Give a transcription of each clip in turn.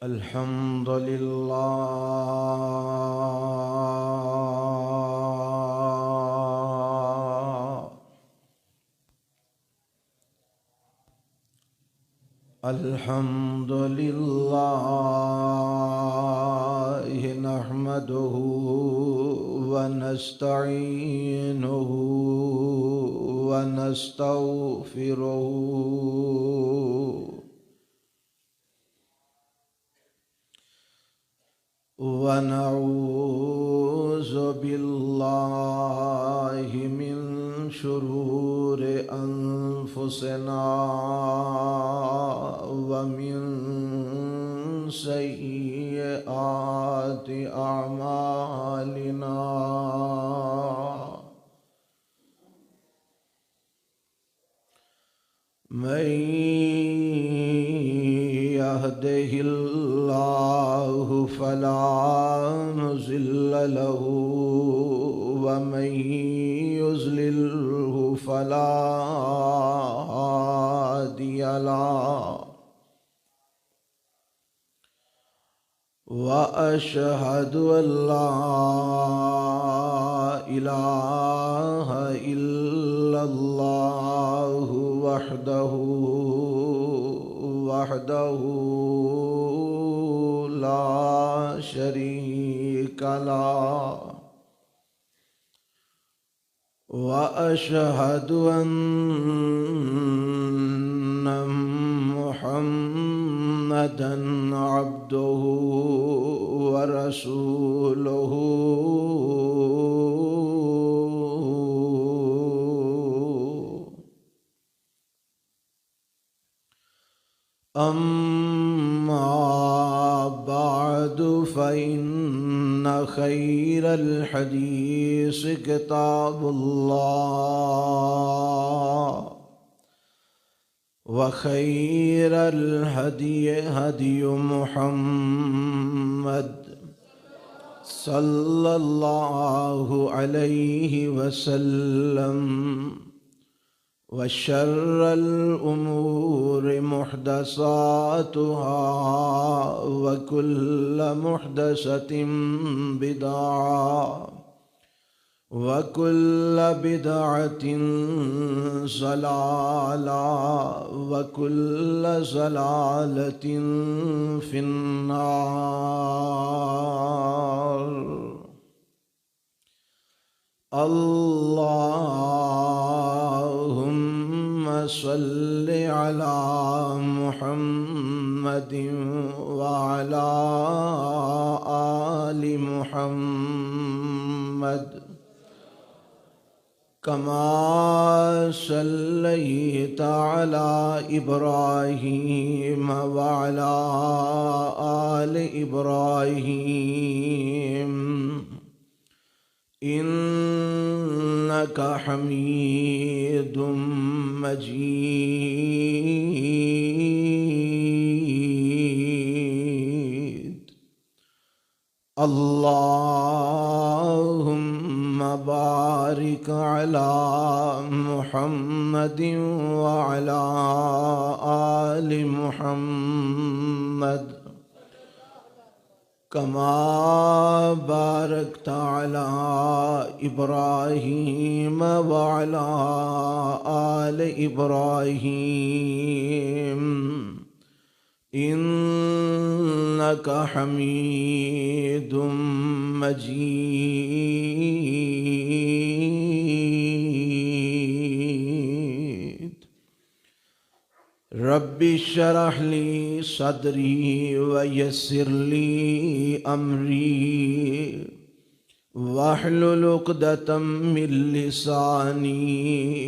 अल्हम्दुलिल्लाह नहमदुहु व नस्तईनुहु व नस्तगफिरुहु व नऊज़ु बिल्लाहि मिन शुरूरि अनफुसिना व मिन सय्यिआति अमालिना मन यहदिहिल्लाहु फला मुज़िल्ल लहु व मन युज़्लिल्हु फला हादिय लहु व अशहदु अल्ला इलाहा इल्लल्लाहु वहदहु ला शरीका लहु व अशहदु अन्ना मुहम्मदन अब्दुहु व रसूलुहु अम्मा बादु फ़इन्न खैरल हदीस किताबुल्लाह व खैरल हदी हदी मुहम्मद सल्लल्लाहु अलैहि वसल्लम व शर्रल उमूरि मुहदसातुहा व कुल्ल मुहदसतिन बिदअह व कुल्ल बिदअतिन ज़लालह व कुल्ल ज़लालतिन फिन्नार। अल्लाहुम्मा सल्लि अला मुहम्मदिन व अला आलि मुहम्मद कमा सल्लैता अला इब्राहीम व अला आलि इब्राहीम इन्नका हमीदुम मजीद। अल्लाहुम्मा बारिक अला मुहम्मदिन व अला आलि मुहम्मद कमा बारकता अला इब्राहीम व अला आलि इब्राहीम इन्नका हमीदुम मजीद। रब्बि शरह ली सदरी व यस्सिर ली अमरी वहलुल उक़दतम मिन लिसानी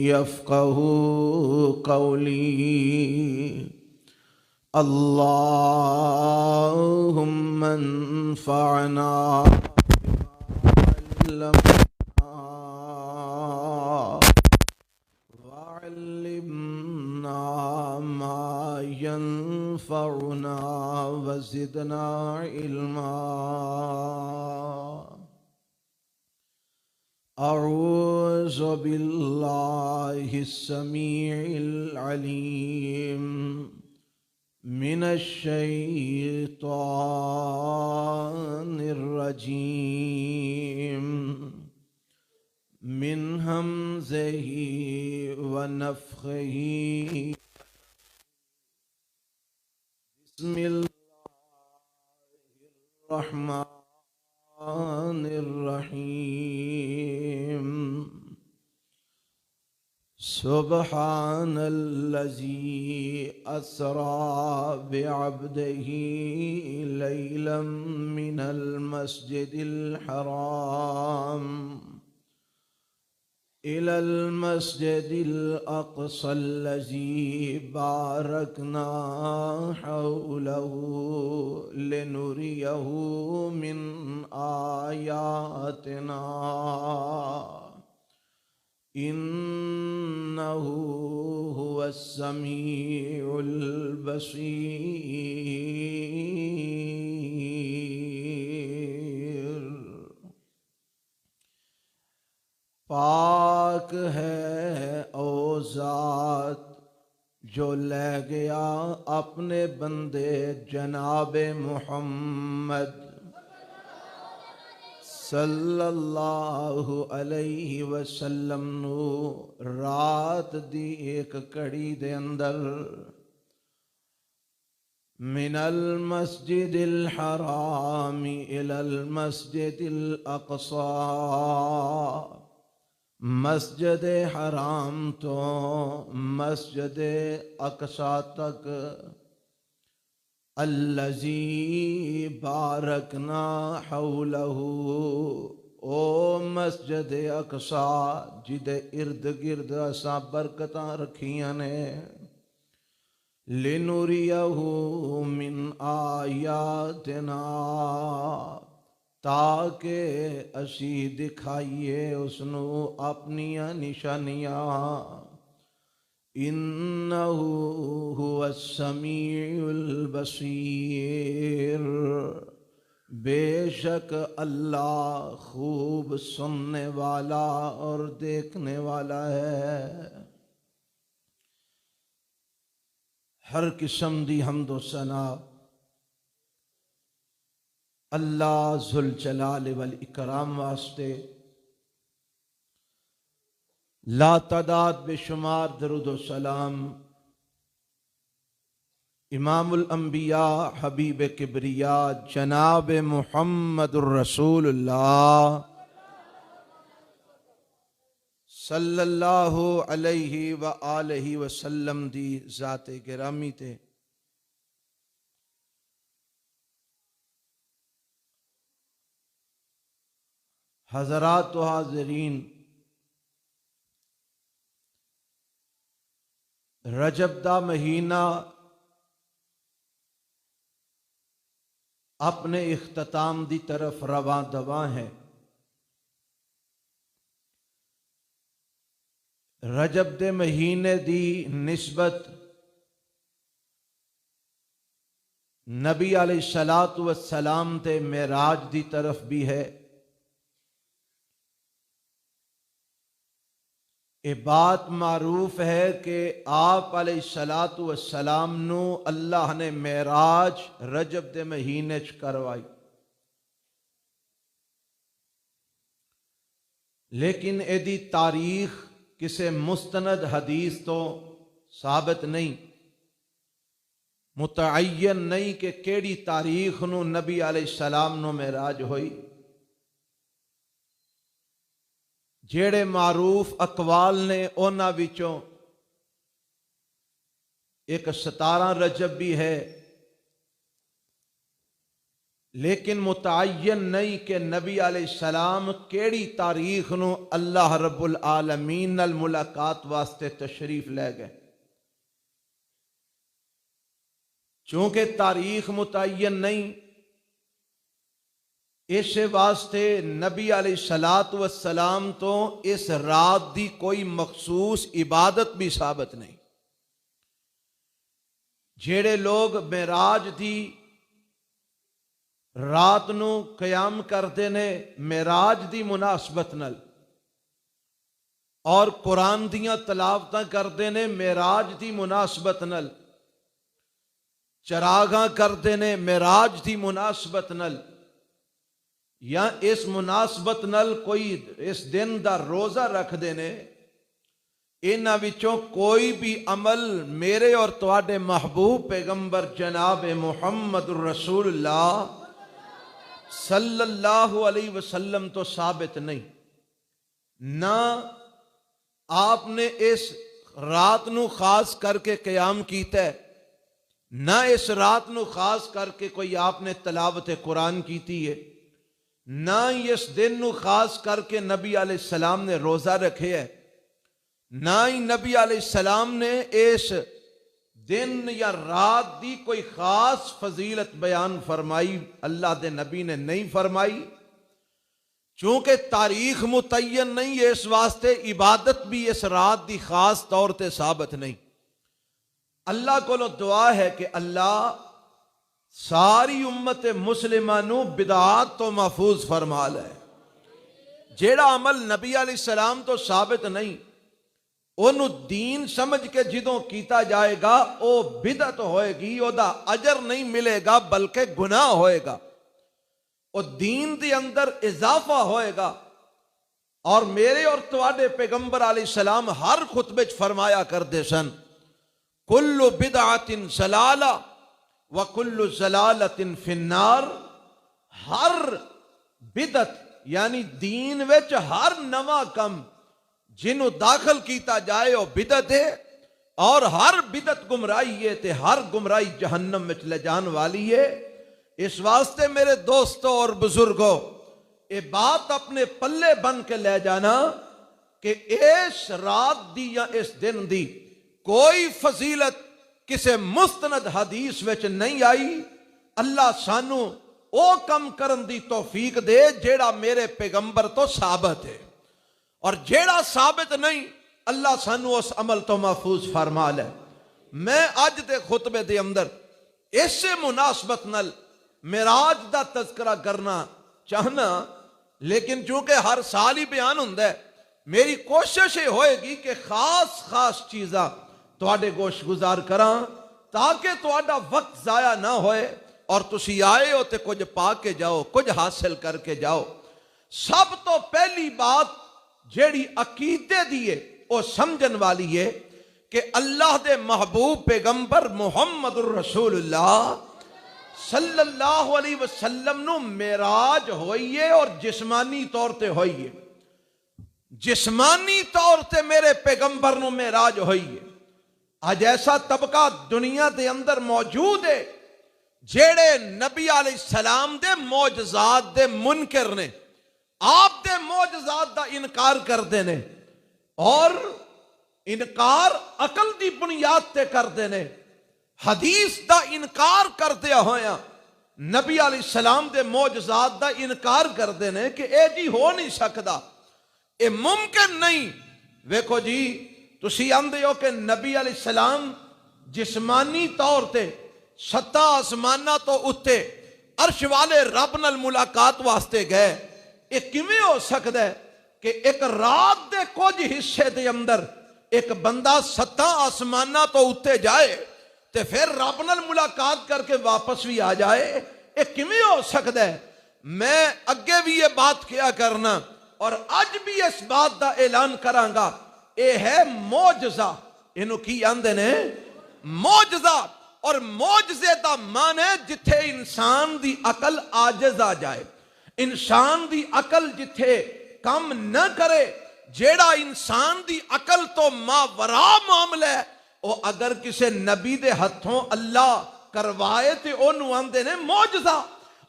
यफ़क़हू क़ौली। अल्लाहुम्मा अन्फ़अना बिमा वअल्लिमना मा यंफ़अुना वज़िदना इल्मा। अऊज़ु बिल्लाहिस समीइल अलीम मिनश्शैतानिर्रजीम मिन हमज़िही व नफ़्ख़िही बिस्मिल्लाहिर्रहमानिर्रहीम सुब्हानल्लज़ी अस्रा बिअब्दिही लैलन मिनल मस्जिदिल हराम इलल मस्जिदिल अक़सल्लज़ी बारकना हौलहू लिनुरियहू मिन आयातिना इन्नहू हुवस्समीउल बसीर। पाक है ओ ज़ात जो ले गया अपने बंदे जनाबे मुहम्मद सल्लल्लाहु अलैहि वसल्लम नू रात दी एक कड़ी दे अंदर मिनल मस्जिदिल हरामी इलल मस्जिदिल अक़सा मस्जिद हराम तो मस्जिद अक़सा तक अल्लज़ी बारकना हौलहू ओ मस्जिद अक़सा जिदे इर्द गिर्द असा बरकतां रखियां ने लिनुरियहू मिन आयातिना ताके असी दिखाइए उसनू अपनियां निशानियां इन्नहू हुवस्समीउल बसीर बेशक अल्लाह खूब सुनने वाला और देखने वाला है। हर किस्म दी हम्दो सना अल्लाह ज़ुल जलाल वल इकराम वास्ते ला तादाद बेशुमार दरूद व सलाम इमामुल अंबिया हबीब किबरिया जनाब मुहम्मदुर रसूलुल्लाह सल्लल्लाहु अलैहि व आलिहि वसल्लम दी ज़ाते गिरामी ते हज़रात व हाज़रीन, रजब दा महीना अपने इख्तिताम दी तरफ रवां दवां है। रजब दे महीने दी निस्बत नबी अलैहिस्सलातु वस्सलाम ते मेराज दी तरफ भी है। ये बात मारूफ है कि आप अलैहिस्सलातु वस्सलाम नू अल्लाह ने मेराज रजब दे महीने च करवाई, लेकिन एदी तारीख किसे मुस्तनद हदीस तो साबित नहीं, मुतअय्यन नहीं कि केड़ी तारीख नू नबी अलैहिस्सलाम नू मेराज हुई। जेड़े मारूफ अकवाल ने उन्हां विचों एक 17 रजब भी है, लेकिन मुतअय्यन नहीं कि नबी अलैहिस्सलाम केड़ी तारीख नू अल्लाह रब्बुल आलमीन नाल मुलाकात वास्ते तशरीफ ले गए। चूंकि तारीख मुतअय्यन नहीं, इस वास्ते नबी अलैहिस्सलातु वस्सलाम तो इस रात दी कोई मखसूस इबादत भी साबित नहीं। जेड़े लोग मेराज दी रात नू कयाम करते ने मेराज दी मुनासबत नाल और कुरान दियां तलावतां करते ने मेराज दी मुनासबत नाल, चरागा करते ने मेराज की मुनासबत नल या इस मुनासबत नल कोई इस दिन का रोजा रखते ने, इन्हां विचों कोई भी अमल मेरे और तुहाडे महबूब पैगंबर जनाब मुहम्मद रसूलुल्लाह सल्लल्लाहु अलैहि वसल्लम तो साबित नहीं। ना आपने इस रात नू खास करके क़याम कीता है, ना इस रात नू खास करके कोई आपने तलावत कुरान कीती है, ना इस दिन नू खास करके नबी अलैहिस्सलाम ने रोजा रखे है, ना ही नबी अलैहिस्सलाम ने इस दिन या रात की कोई खास फजीलत बयान फरमाई। अल्लाह दे नबी ने नहीं फरमाई, चूंकि तारीख मुतय्यन नहीं है, इस वास्ते इबादत भी इस रात की खास तौर पर साबित नहीं। अल्लाह को दुआ है कि अल्लाह सारी उम्मत मुस्लिमां नू बिदात तो महफूज फरमा ले। जेड़ा अमल नबी अलैहिस्सलाम तो साबित नहीं, ओनू दीन समझ के जिदों कीता जाएगा वो बिदअत होएगी, ओदा अजर नहीं मिलेगा बल्कि गुनाह होएगा, और दीन के अंदर इजाफा होएगा। और मेरे और तुहाडे पैगंबर अलैहिस्सलाम हर खुतबे च फरमाया करते सन, कुल्लु बिदअतिन ज़लाला व कुल्लु ज़लालतिन फिन्नार। हर बिदअत यानी दीन विच हर नवा कम जिन्हों दाखिल किया जाए वह बिदअत है, और हर बिदअत गुमराही है, ते हर गुमराही जहन्नम में ले जाने वाली है। इस वास्ते मेरे दोस्तों और बुजुर्गों, ये बात अपने पल्ले बन के ले जाना कि इस रात दी या इस दिन दी कोई फजीलत किसी मुस्तनद हदीस विच नहीं आई। अल्लाह सानू ओ कम करन दी तौफीक दे जेड़ा मेरे पैगंबर तो साबित है, और जेड़ा साबित नहीं अल्लाह सानू उस अमल तो महफूज फरमा ले। मैं अज दे खुतबे दे अंदर इसे मुनासबत नल मेराज दा तज़किरा करना चाहना, लेकिन चूंकि हर साल ही बयान हुंदा है, मेरी कोशिश ये होएगी कि खास खास चीज़ां तुहाडे गोश गुजार करा ताकि तुहाडा वक्त जाया ना होए और तुसी आए हो तो कुछ पा के जाओ, कुछ हासिल करके जाओ। सब तो पहली बात जेड़ी अकीदे दी है वो समझन वाली है कि अल्लाह दे महबूब पैगंबर मुहम्मदुर रसूलुल्लाह सल्लल्लाहु अलैहि वसल्लम नु मेराज होई है, और जिस्मानी तौर ते होई है। जिस्मानी तौर ते मेरे पैगंबर नु मेराज होई है। आज ऐसा तबका दुनिया के अंदर मौजूद है जेड़े नबी अलैहिस्सलाम दे मौजज़ात दे मुनकर ने, आप दे मौजज़ात दा इनकार करते ने, और इनकार अकल दी बुनियाद ते करते ने। हदीस दा इनकार करते होया नबी अलैहिस्सलाम दे मौजज़ात दा इनकार करते ने कि ए जी हो नहीं सकता, ये मुमकिन नहीं। वेखो जी, तुसी आंदे हो कि नबी अलैहिस्सलाम जिस्मानी तौर ते सत्ता आसमाना तो उत्ते अर्श वाले रब नाल मुलाकात वास्ते गए। ये किवें हो सकता है कि एक रात दे कुछ हिस्से दे अंदर एक बंदा सत्ता आसमाना तो उत्ते जाए ते फिर रब नाल मुलाकात करके वापस भी आ जाए? ये किवें हो सकता है? मैं अगे भी ये बात किया करना और अज भी इस बात का ऐलान करांगा, ये है मौजज़ा। इनू की आंदे ने? मौजज़ा। और मौजज़े दा मान है जिथे इंसान दी अकल आजिज़ आ जाए, इंसान दी अकल जिथे काम न करे, जेड़ा इंसान दी अकल तो मावरा मामला है, वो अगर किसी नबी दे हथों अल्लाह करवाए तो ओनू आंदे ने मौजज़ा।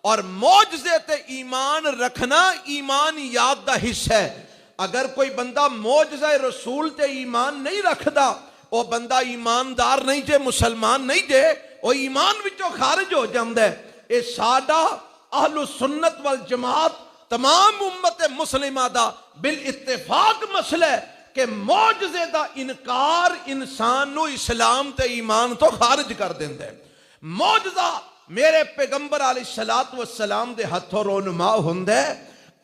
और मौजज़े ते ईमान रखना ईमान याद दा हिस्सा है। अगर कोई बंदा मौजज़ा रसूल ते ईमान नहीं रखदा, वो बंदा ईमानदार नहीं जे, मुसलमान नहीं जे, वो ईमान विचों खारिज हो जाता है। ये साडा अहलु सुन्नत वल जमात तमाम उम्मत मुस्लिमा दा बिल इत्तेफाक मसला है कि मौजज़े दा इनकार इंसान नू इस्लाम ते ईमान तो खारिज कर देंदा है। मौजज़ा मेरे पैगंबर अलैहिस्सलातु वस्सलाम दे हथों रोनुमा हुंदा है,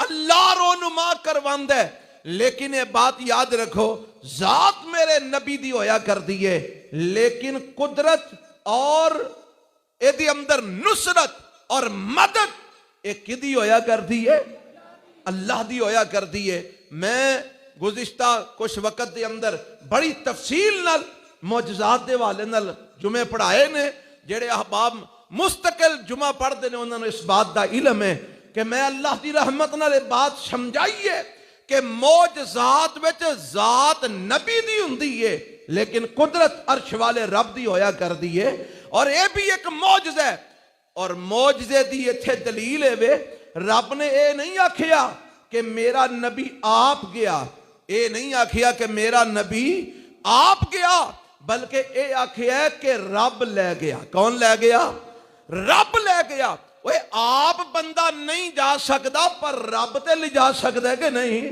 अल्लाह रोनुमा करवांदा है। लेकिन ये बात याद रखो, जात मेरे नबी दी होया कर दी है, लेकिन कुदरत और ਇਹਦੇ अंदर नुसरत और मदद एक किदी होया करती है, अल्लाह दी होया करती है। मैं गुज़िश्ता कुछ वक्त के अंदर बड़ी तफसील नाल मौजज़ात के हवाले नाल जुमे पढ़ाए ने। जेड़े अहबाब मुस्तकिल जुमा पढ़ते हैं उन्होंने इस बात का इलम है कि मैं अल्लाह की रहमत नाल ये बात समझाई है कि मौजज़ात विच जात नबी दी हुंदी है, लेकिन कुदरत अर्श वाले रब दी होया करदी है। और यह भी एक मौजज़ा है। और मौजज़े दी इत्थे दलील है वे, रब ने यह नहीं आखिया कि मेरा नबी आप गया, ये नहीं आखिया कि मेरा नबी आप गया, बल्कि ये आखिया कि रब ले गया। कौन ले गया? रब ले गया। वो आप बंदा नहीं जा सकता, पर रब ते ले जा सकता है कि नहीं?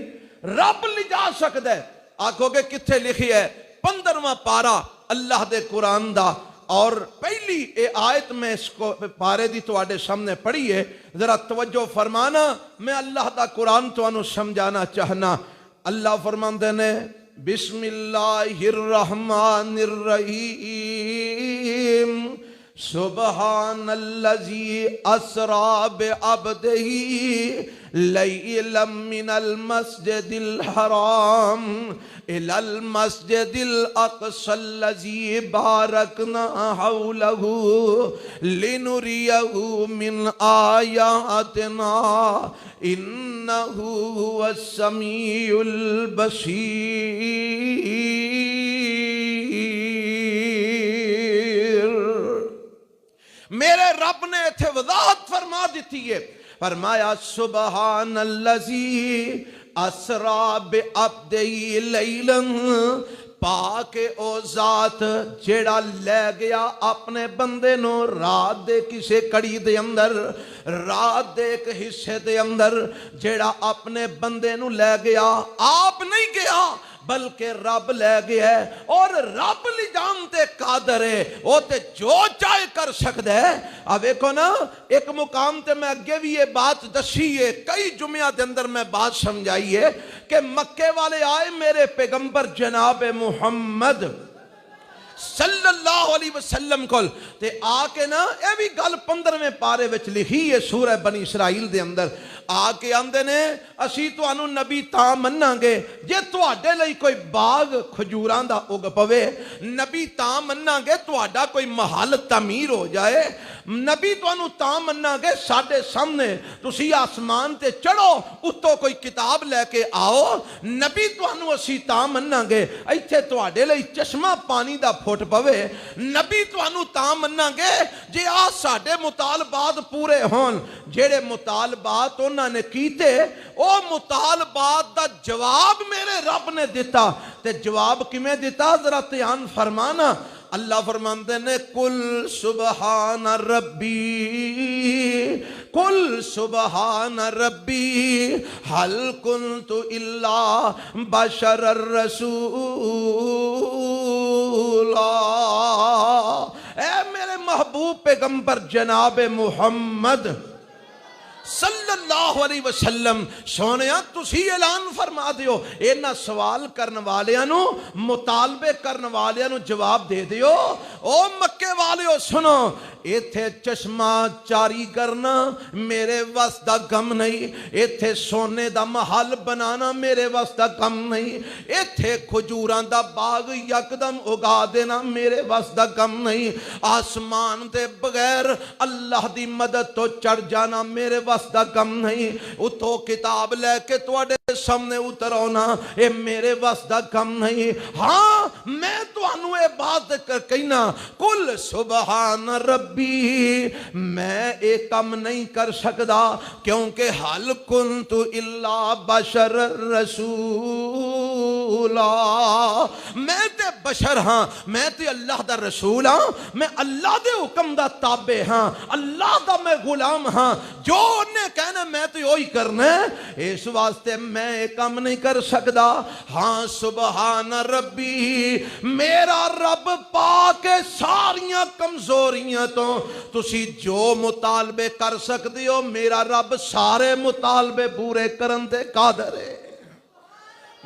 रब ले जा सकता है। आखोगे किथे लिखी है? 15वां पारा अल्लाह दे कुरान दा, और पहली ये आयत में इसको पारे दी तुहाडे सामने पढ़ी है, जरा तवज्जो फरमाना। मैं अल्लाह दा कुरान तुहानू समझाना चाहना। अल्लाह फरमांदे ने बिस्मिल्लाहिर्रहमानिर्रहीम सुबहानल्लज़ी अस्रा बिअब्दिही लैलम मिनल मस्जिदिल हराम इलल मस्जिदिल अक़सल्लज़ी बारकना हौलहू लिनुरियहू मिन आयातिना इन्नहू हुवस्समीउल बसीर। मेरे रब ने इत्थे वज़ाहत फरमा दी है, फरमाया सुबहानल्लज़ी असरा बिअब्दिही लैलन, पाके ओ जात जेड़ा ले गया अपने बंदे नो रात दे किसे कड़ी दे अंदर, रात दे एक हिस्से दे अंदर जेड़ा अपने बंदे नु ले गया। आप नहीं गया बल्कि रब ले गया है, और रब ले जानते कादर है, वो ते जो चाहे कर सकता है। अब देखो ना, एक मुकाम ते मैं अगे भी ये बात दसी है, कई जुमिया के अंदर मैं बात समझाई है कि मक्के वाले आए मेरे पैगंबर जनाब मुहम्मद सल्लल्लाहु अलैहि वसल्लम कोल ते आके ना, यह भी गल 15वें पारे विच लिखी है सूरह बनी इसराइल दे अंदर। आके आंदे ने असी तुहानू नबी तां मन्नांगे जे तुहाडे लई कोई बाग खजूरां दा उग पवे, नबी तां मन्नांगे तुहाडा कोई महल तमीर हो जाए, नबी तुहानू तां मन्नांगे साडे सामने तुसी आसमान ते चढ़ो उत्तों कोई किताब लैके आओ, नबी तुहानू असी तां मन्नांगे इत्थे तुहाडे लई चश्मा पानी दा फुट पवे, नबी तुहानू तां मन्नांगे जे आ साडे मुतालबात पूरे होन। जेड़े मुतालबात उन्होंने कीते, ओ मुतालबात दा जवाब मेरे रब ने दिता। ते जवाब किमें दिता जरा ध्यान फरमाना। अल्लाह फरमाते ने कुल सुबहान रब्बी, कुल सुबहान रब्बी हल कुन्तु इल्ला बशरर रसूला। ऐ मेरे महबूब पैगंबर जनाब मुहम्मद सल्लल्लाहु अलैहि वसल्लम सोनिया तुसी ऐलान फरमा दियो, इन्हां सवाल करने वालियां नु, मुतालबे करने वालियां नु जवाब दे दियो। ओ मक्के वालियो सुनो, इत्थे चश्मा चारी करना मेरे वस दा गम नहीं, इत्थे सोने दा महल बनाना मेरे वस दा गम नहीं, इत्थे खजूरां दा बाग यकदम उगा देना मेरे वस दा गम नहीं, आसमान दे बगैर अल्लाह दी मदद तो चढ़ जाना मेरे वस दा गम नहीं, उतो किताब लैके तुहाडे सामने उतर आना ये मेरे वस दा गम नहीं। हाँ मैं तुहानू ये बात कहना, कुल सुबहान रब्बी, मैं एक काम नहीं कर सकता क्योंकि हल कुन्तु इल्ला बशर रसूला, मैं ते बशर हाँ, मैं ते अल्लाह दा रसूल हाँ, मैं अल्लाह दे हुक्म दा ताबे हाँ, अल्लाह दा मैं गुलाम हाँ, जो उन्हें कहना मैं तो यही करना, इस वास्ते मैं एक काम नहीं कर सकता। हाँ सुबहान रब्बी, मेरा रब पाके सारियां कमजोरियां तो तुसी जो मुतालबे कर सकते हो, मेरा रब सारे मुतालबे पूरे करन दे कादर है।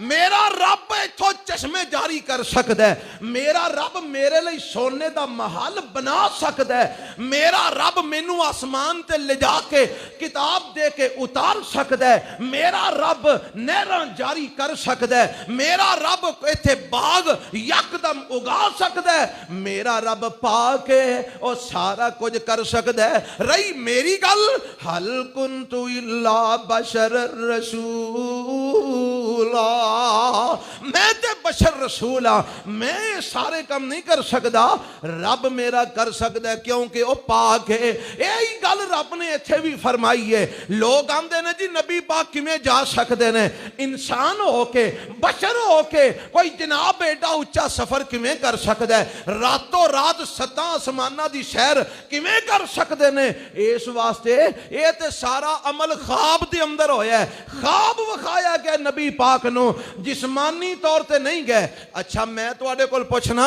मेरा रब इथों चश्मे जारी कर सकता है, मेरा रब मेरे लिए सोने का महल बना सकता है, मेरा रब मैनू आसमान ते ले जाके किताब दे के उतार सकता है, मेरा रब नहरां जारी कर सकता है, मेरा रब इत्थे बाग यकदम उगा सकता है, मेरा रब पाके और सारा कुछ कर सकता है। रही मेरी गल, हल कुन्तु इल्ला बशर रसूला, मैं ते बशर रसूल हाँ, मैं सारे काम नहीं कर सकता, रब मेरा कर सकता है क्योंकि वह पाक है। यही गल रब ने इत्थे भी फरमाई है। लोग आंदे ने जी नबी पाक किवें जा सकते हैं, इंसान होके बशर होके कोई जनाब एडा उच्चा सफर किवें कर सकता है, रातों रात 7 आसमानां दी सैर किवें कर सकते हैं। इस वास्ते ये ते सारा अमल ख्वाब दे अंदर होया है, ख्वाब विखाया गया नबी पाक नूं, जिस्मानी तौर ते नहीं गए। अच्छा मैं तुहाडे कोल पुछना,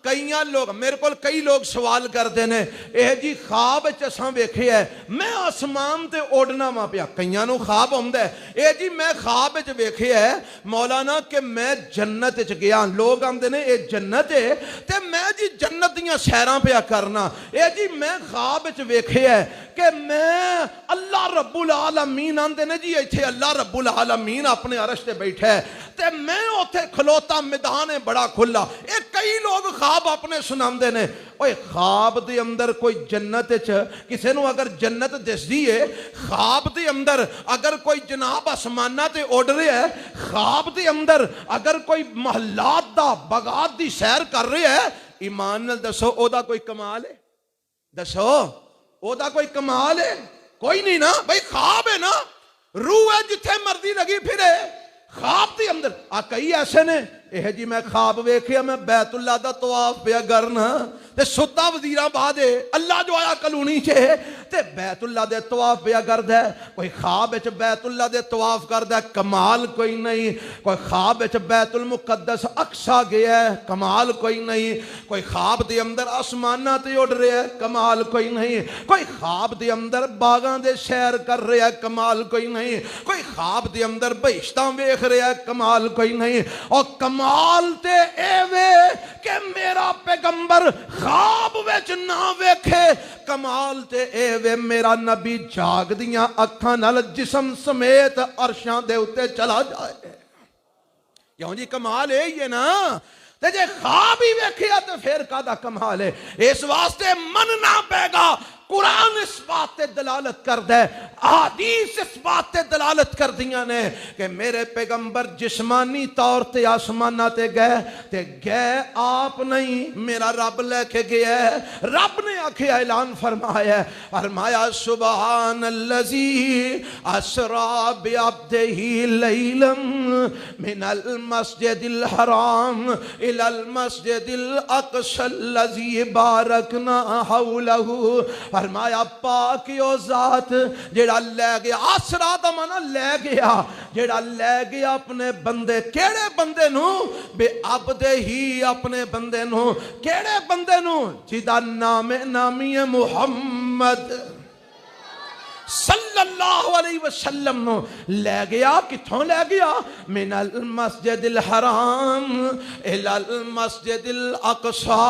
कई लोग मेरे को कई लोग सवाल करते हैं, यह जी ख्वाब असां वेखे है मैं आसमान ते उड़ना वा पिया, कईयां नूं ख्वाब आउंदा है, यह जी मैं ख्वाब च वेखे है मौलाना कि मैं जन्नत च गया, लोग आंदे ने ये जन्नत है ते मैं जी जन्नत दियां सैरां पिया करना, यह जी मैं ख्वाब च वेखे है कि मैं अल्लाह रब्बुल आलमीन आंदे ने जी इत्थे अल्लाह रब्बुल आलमीन अपने अरश ते बैठा है ते मैं उत्थे खलोता, मैदान है बड़ा खुला। ये कई लोग ख्वाब अपने सुनाते ने, ओए ख्वाब दे अंदर कोई जन्नत च किसी नूं अगर जन्नत दिसदी है, ख्वाब दे अंदर अगर कोई जनाब आसमाना ते उड़ रहा है, ख्वाब दे अंदर अगर कोई महलात दा बगात दी सैर कर रहा है, ईमान नाल दसो ओदा कोई कमाल है? दसो ओदा कोई कमाल है? कोई नहीं ना भाई, ख्वाब है ना, रूह है जिथे मर्जी लगी फिरे ख्वाब के अंदर। आ कई ऐसे ने यह जी मैं ख्वाब वेखिया मैं बैतुल्ला दा तवाफ पिया करना ते सुता वजीराबाद अल्लाह जो आया कलूनी च ते बैतुल्ला दे तवाफ पिया करदा है, कोई ख्वाब विच बैतुल्ला दे तवाफ करदा, कमाल कोई नहीं। कोई ख्वाब विच बैतुल मुकद्दस अक्सा गया है, कमाल कोई नहीं। कोई ख्वाब दे अंदर आसमानां ते उड़ रहा है, कमाल कोई नहीं। कोई ख्वाब दे अंदर बागां दे सैर कर रहा है, कमाल कोई नहीं। कोई ख्वाब दे अंदर बहिश्तां वेख रहा है, कमाल कोई नहीं। और कमाल ते एवे कि मेरा पैगंबर ख्वाब विच ना वेखे, कमाल ते एवे मेरा नबी जागदियां अखां नाल जिस्म समेत अरशां दे उत्ते चला जाए। क्यों जी कमाल यही है ना, ते जे ख्वाब ही वेखिया तो फिर कादा कमाल है। इस वास्ते मनना पेगा, कुरान इस बात से दलालत करता है, हदीस इस बात से दलालत कर दिया ने कि मेरे पैगंबर जिस्मानी तौर ते आसमाना ते गए आप नहीं, मेरा रब लेके गया है। रब ने आखे ऐलान फरमाया, फरमाया सुबहानल्लज़ी अस्रा बिअब्दिही लैलन मिनल मस्जिदिल हराम इलल मस्जिदिल अक़सल्लज़ी बारकना हौलहू। फरमाया पाक ओ जात जेड़ा ले गया, आसरा दा माना ले गया, जेड़ा ले गया अपने बंदे, केड़े बंदे नू? बे अब्दे ही अपने बंदे नू, केड़े बंदे नू? जिदा नामे नामी है मुहम्मद सल्लल्लाहु अलैहि वसल्लम नो ले गया। किथों ले गया? मिनल मस्जिदिल हराम इलल मस्जिदिल अक़सा,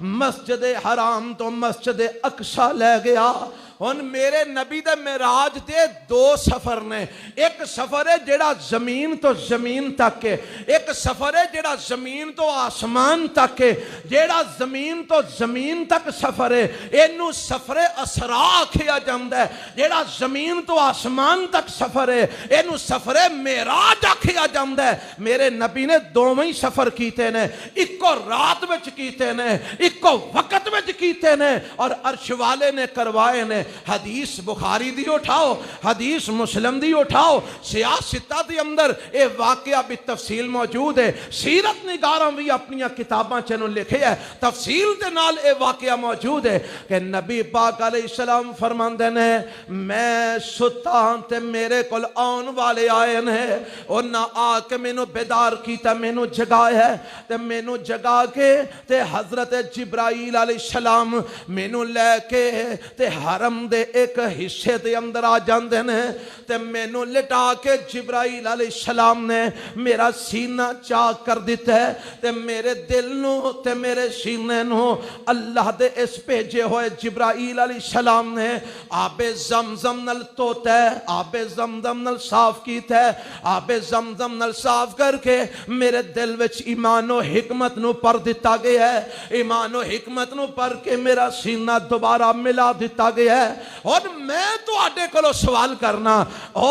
मस्जिद हराम तो मस्जिद अक़सा ले गया। हुन मेरे नबी दे मेराज दे दो सफर ने, एक सफर है जेड़ा जमीन तो जमीन तक है, एक सफर है जेड़ा जमीन तो आसमान तक है। जेड़ा जमीन तो जमीन तक सफर है इनू सफरे असरा आखिया जांदा है, जेड़ा जमीन तो आसमान तक सफर है इनू सफरे मेराज आखिया जांदा है। मेरे नबी ने दोवें ही सफर कीते ने, इको रात विच कीते ने, इको वक्त विच कीते ने और अर्श वाले ने करवाए ने। हदीस बुखारी दी उठाओ, हदीस मुस्लिम दी उठाओ, सियासता दे अंदर ये वाकया भी तफसील मौजूद है। सीरत निगारां भी अपनी किताबां च लिखे है, तफसील दे नाल ये वाकया मौजूद है कि नबी पाक अलैहिस्सलाम फरमांदे ने मैं सुता ते मेरे कोल आउण वाले आए ने, उन्हां आके मैनू बेदार कीता, मैनू जगाया ते मैनू जगा के ते हजरत जिब्राईल अलैहिस्सलाम मैनू लैके ते हरम बदन दे एक हिस्से दे अंदर आ जाते ने ते मैनू लिटा के जिब्राइल अलैहिस्सलाम ने मेरा सीना चाक कर दिता है ते मेरे दिल नू ते मेरे सीने नू अल्लाह दे इस भेजे हुए जिब्राइल अलैहिस्सलाम ने आबे ज़मज़म नल धोता है, आबे ज़मज़म नल साफ कीता है, आबे ज़मज़म नल साफ करके मेरे दिल विच ईमान और हिकमत नू भर दिता गया है। ईमान और हिकमत नू भर के मेरा सीना दोबारा मिला दिता गया है। और मैं तुहाडे कोलों सवाल करना, ओ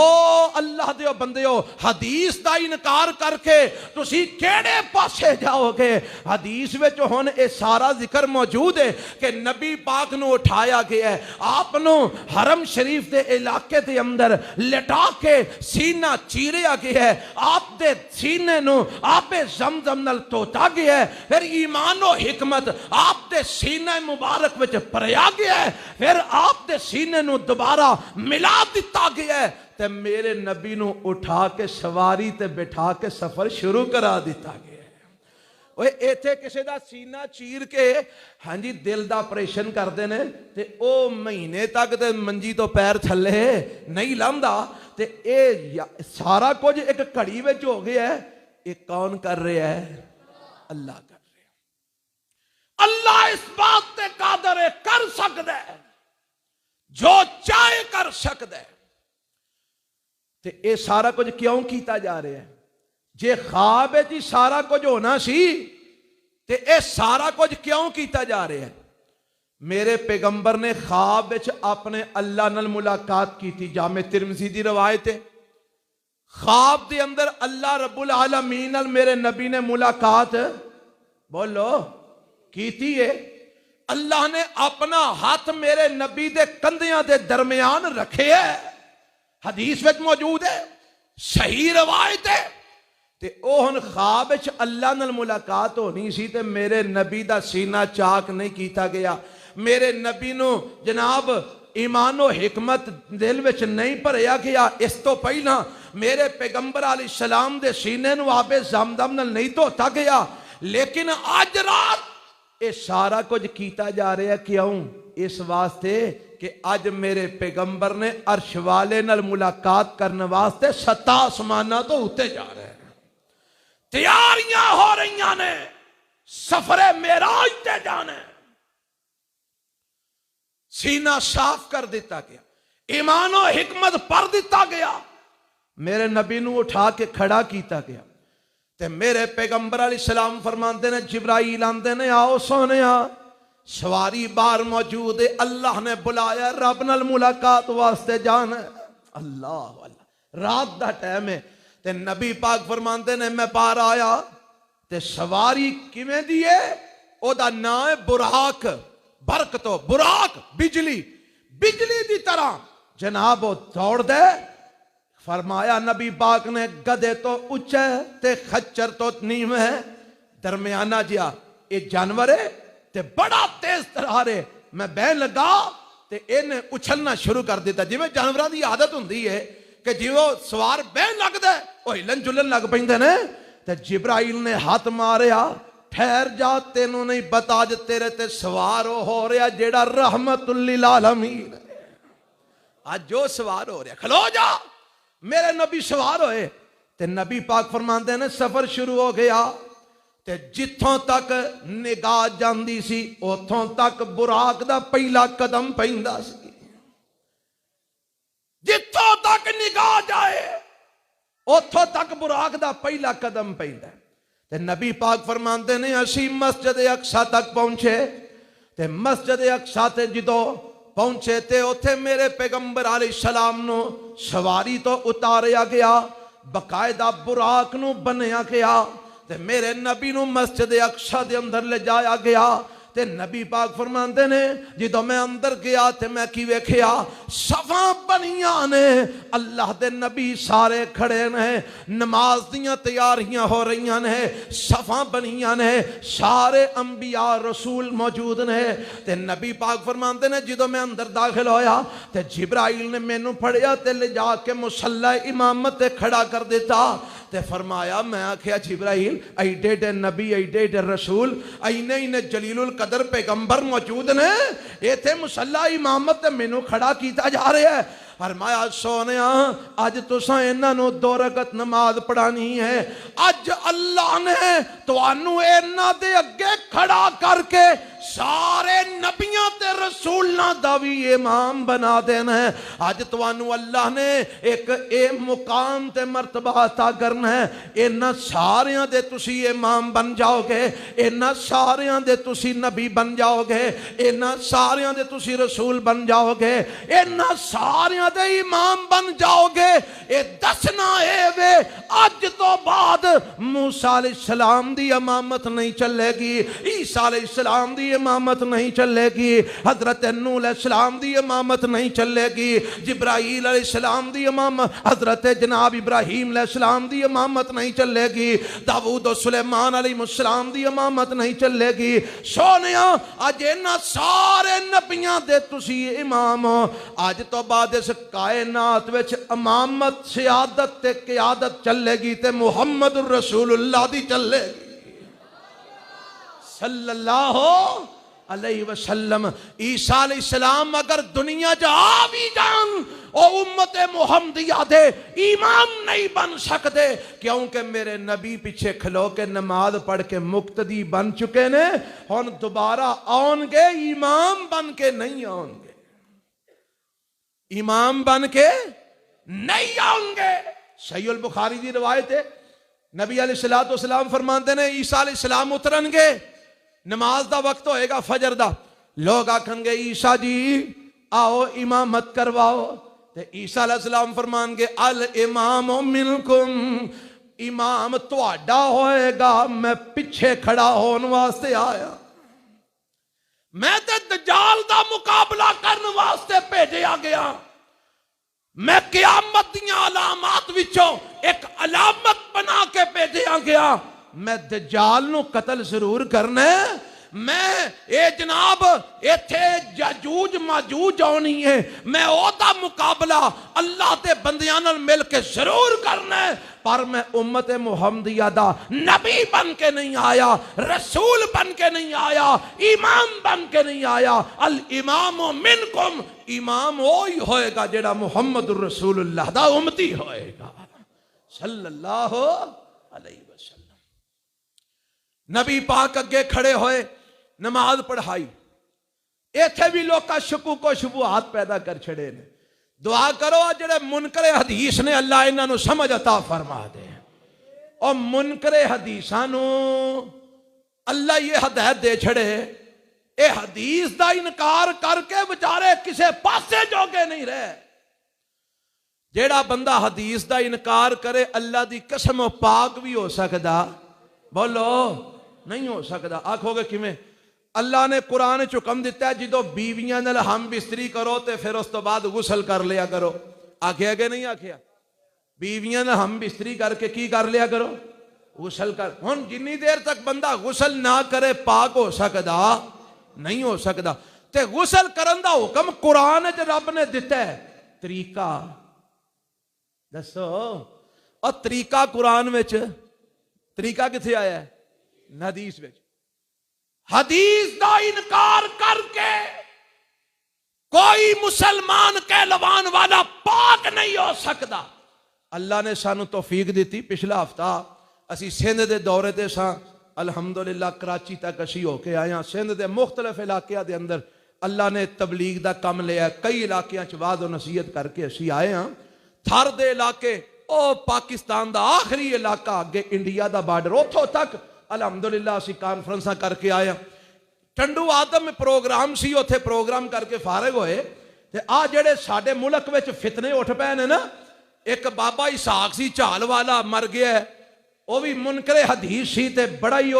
अल्लाह दे बंदेओ, हदीस दा इनकार करके तुसी केड़े पासे जाओगे? हदीस विच हुण ये सारा जिक्र मौजूद है कि नबी पाक नू उठाया गया है, आपनू हरम शरीफ दे इलाके दे अंदर लिटा के सीना चीरिया गया है, आप दे सीने नू आपे ज़मज़म नल धोता गया है, फिर ईमान और हिकमत आप दे सीने मुबारक विच भरिया गया है, फिर आप दे सीने नू दोबारा मिला दिता गया है ते मेरे नबी नू उठा के सवारी ते बिठा के सफर शुरू करा दिता गया। इत्थे किसी दा सीना चीर के हाँ जी दिल दा ऑपरेशन करते हैं ते ओ महीने तक ते मंजी तो पैर थले नहीं लांदा ते ए सारा कुछ एक घड़ी विच हो गया है। ये कौन कर रहा है? अल्लाह कर रहा है। अल्लाह इस बात ते कादर है, कर सकता है, जो चाहे कर सकता है। ते ये सारा कुछ क्यों किया जा रहा है? जे ख्वाब है जी सारा कुछ होना सी ते ये सारा कुछ क्यों किया जा रहा है? मेरे पैगंबर ने ख्वाब विच अपने अल्लाह नाल मुलाकात की थी। जामे तिरमिज़ी दी रवायत है, ख्वाब दे अंदर अल्लाह रब्बुल आलमीन नाल मेरे नबी ने मुलाकात बोलो की थी है। अल्लाह ने अपना हाथ मेरे नबी दे कंधियां दे दरमियान रखे है, हदीस विच मौजूद है, सही रवायत है। ते ओ हुण ख्वाब विच अल्लाह नाल मुलाकात होनी सी ते मेरे नबी दा सीना चाक नहीं कीता गया। मेरे नबी नू जनाब ईमान और हिकमत दिल विच नहीं भरिया गया। इस तो पहला मेरे पैगंबर अलैहिस्सलाम दे सीने नू आबे ज़मज़म नाल नहीं धोता गया। लेकिन अज रात ये सारा कुछ किया जा रहा है क्यों? इस वास्ते कि अज मेरे पैगंबर ने अर्श वाले नाल मुलाकात करने वास्ते 7 आसमानां तो उत्ते जा रहे हैं। तैयारियां हो रही ने सफरे मेराज ते जाने। सीना साफ कर दिता गया, ईमान और हिकमत भर दिता गया, मेरे नबी नू उठा के खड़ा किया गया। ते मेरे पैगंबर अलैहिस्सलाम फरमाते ने, जिब्राइल आंदे ने, आओ सोनिया सवारी बार मौजूद है, अल्लाह ने बुलाया, रब नाल मुलाकात वास्ते जाना। अल्लाह अल्लाह, रात दा टाइम है ते नबी पाक फरमाते ने मैं बाहर आया ते सवारी किवें दी है? ओदा नाम है बुराक। बरक तो बुराक बिजली, बिजली दी तरह जनाब वो दौड़ दे। फरमाया नबी पाक ने गधे तो उच्चा है ते खच्चर तो नीम है, दरमियाना जिया ये जानवर है ते बड़ा तेज तरार है। मैं बहन लगा ते इन्हें उछलना शुरू कर दिता, जिवें जानवरों की आदत होंदी है कि जिवें सवार बहन लगता है वो हिलन जुलन लग पैंदे ने। ते जिब्राइल ने हाथ मारिया, ठहर जा, तेनू नहीं पता अज तेरे ते सवार हो रहा जेड़ा रहमतुल लिल आलमीन है। आज जो सवार हो रहा, खलो जा। मेरे नबी सवार होए ते नबी पाक फरमाते ने सफर शुरू हो गया ते जिथों तक निगाह जांदी सी उथों तक बुराक दा पहला कदम पैंदा सी। जिथों तक निगाह जाए उथों तक बुराक दा पहला कदम पैंदा। ते नबी पाक फरमाते ने असी मस्जिद अक्सा तक पहुंचे ते मस्जिद अक्सा ते जदों पहुंचे ते उथे मेरे पैगंबर अलैहिस्सलाम नू सवारी तो उतारिया गया, बकायदा बुराक नू बनिया गया ते मेरे नबी नू मस्जिद अक्सा दे अंदर ले जाया गया। ते नबी पाक फरमाते ने जदों मैं अंदर गया ते मैं की वेखिया, सफा बनियां ने, अल्लाह दे नबी सारे खड़े ने, नमाज दियां तैयारियां हो रही ने, सफा बनियां ने, सारे अंबिया रसूल मौजूद ने। ते नबी पाक फरमाते ने जदों मैं अंदर दाखिल होया ते जिब्राइल ने मैनू फड़िया ते ले जाके मुसल्ला इमामत ते खड़ा कर दिता ते फरमाया, मैं आख्या जिब्राइल एडे एडे नबी एडे एडे रसूल इन्ने इन्ने जलीलुल कदर पैगंबर मौजूद ने, इत्थे मुसल्ला इमामत ते मैनू खड़ा किया जा रहा है। फरमाया सोने अज तुसा इन्हां नूं 2 रकत नमाज पढ़ानी है, अज अल्लाह ने तुहानू इन्हां दे अगे खड़ा करके सारे नबियां ते रसूलां दा भी इमाम बना देना है। अज तुहानू अल्लाह ने एक ए मुकाम ते मर्तबा अता करना है, इन्हां सारियां दे तुसी इमाम बन जाओगे, इन्हां सारियां दे तुसी नबी बन जाओगे, इन्हां सारियां दे तुसी रसूल बन जाओगे, इन्हां सारियां दे इमाम बन जाओगे। ये दसना है वे अज तो बाद मूसा अलैहिस्सलाम दी इमामत नहीं चलेगी, ईसा अलैहिस्सलाम दी इमामत नहीं चलेगी, हजरत नूह अलैहिस्सलाम दी इमामत नहीं चलेगी, जिब्राईल अलैहिस्सलाम दी इमामत, हजरत जनाब इब्राहीम अलैहिस्सलाम दी इमामत नहीं चलेगी, दाऊद और सुलेमान अलैहिस्सलाम दी इमामत नहीं चलेगी। सोनिया अज इन्हां सारे नबियां दे तुसी इमाम हो। अज तो बाद इस कायनात विच इमामत सियादत ते क़यादत चलेगी ते मुहम्मद रसूलुल्लाह दी चलेगी सल्लल्लाहु अलैहि वसल्लम। ईसा अलैहिस्सलाम अगर दुनिया च आ भी जान ओ उम्मत मुहम्मदिया दे इमाम नहीं बन सकते, क्योंकि मेरे नबी पीछे खलो के नमाज पढ़ के मुक्तदी बन चुके ने, हुण दोबारा आउणगे इमाम बन के नहीं आउणगे, इमाम बन के नहीं आउणगे। सहीह बुखारी की रिवायत है, नबी अलैहिस्सलातु वस्सलाम फरमाते ने ईसा अलैहिस्सलाम उतरनगे, नमाज दा वक्त होएगा फजर दा, लोग आखणगे ईसा जी आओ इमामत करवाओ, ते ईसा अलैहिस्सलाम फरमानगे अल इमाम मिनकुम, इमाम तुहाडा होएगा, मैं पिछे खड़ा होने वास्ते आया, मैं ते दज्जाल दा मुकाबला करने वास्ते भेजा गया, मैं क़यामत दी अलामत विचों एक अलामत बना के भेजा गया, मैं दज्जाल नूं कतल जरूर करना है, मैं ये जनाब इत्थे याजूज माजूज आनी है, मैं ओदा मुकाबला अल्लाह के बंदियां नाल मिल के जरूर करना है, पर मैं उम्मत मुहम्मदिया दा नबी बन के नहीं आया, रसूल बन के नहीं आया, इमाम बन के नहीं आया। अल इमाम मिनकुम, इमाम वही होएगा जेड़ा मुहम्मद रसूलुल्लाह दा उम्मती होएगा सल्लल्लाहु अलैहि वसल्लम। नबी पाक अगे खड़े होए, नमाज पढ़ाई, इत्थे भी लोग शकूको शुबहात पैदा कर छड़े ने। दुआ करो जेड़े मुनकरे हदीस ने अल्लाह इन्हां नूं समझ अता फरमा दे, और मुनकरे हदीसां नूं अल्लाह ये हदायत दे छड़े, ये हदीस दा इनकार करके बेचारे किसे पासे जोगे नहीं रहे। जेड़ा बंदा हदीस दा इनकार करे अल्लाह दी कसम पाक भी हो सकदा, बोलो नहीं हो सकदा। आखोगे किवें? अल्लाह ने कुरान च हुक्म दिता है जो बीवियां नाल हम बिस्तरी करो तो फिर उस तो बाद गुसल कर लिया करो, आखिया कि नहीं आखिया? बीवियां नाल हम बिस्तरी करके की कर लिया करो, गुसल कर। हुण जिन्नी देर तक बंदा गुसल ना करे पाक हो सकदा नहीं हो सकदा। ते गुसल करन दा हुक्म कुरान च रब ने दिता है, तरीका दसो, और तरीका कुरान विच, तरीका किथे आया है? हदीस विच। हदीस का इनकार करके कोई मुसलमान कहलवान वाला पाक नहीं हो सकता। अल्लाह ने सानू तौफीक दी। पिछला हफ्ता असी सिंध के दौरे ते सां, अलहमदुलिल्लाह कराची तक असी होके आए हैं। सिंध के मुख्तलिफ इलाकों के अंदर अल्लाह ने तबलीग का काम लिया, कई इलाकों च वाद नसीहत करके असी आए हैं। थर दे इलाके, ओ पाकिस्तान का आखिरी इलाका अगे इंडिया का बार्डर, उतों तक अलहमदुलिल्लाह असी कानफ्रेंसा करके आए। टंडू आदम में प्रोग्राम सी, उत्थे प्रोग्राम करके फारग होए ते आ जेड़े साडे मुल्क विच फितने उठ पए ने ना, एक बाबा इसहाक सी झाल वाला मर गया, वो भी मुनकरे हदीस सी ते बड़ा ही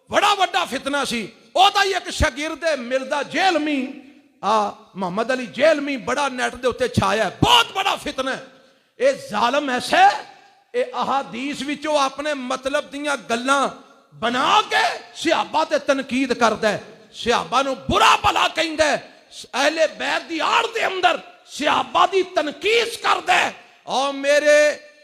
बड़ा वड्डा फितना सी। ओदा ही एक शागिर्द मिर्जा जेलमी, मोहम्मद अली जेलमी, बड़ा नेट दे उत्ते छाया, बहुत बड़ा फितना। ये जालम ऐसा ये अहादीस विचों अपने मतलब दियां गल्लां बना के सहाबा ते तनकीद करदा है, सहाबा नूं बुरा भला कहंदा है, अहले बैत दी आड़ दे अंदर सहाबा दी तनकीद करदा है। और मेरे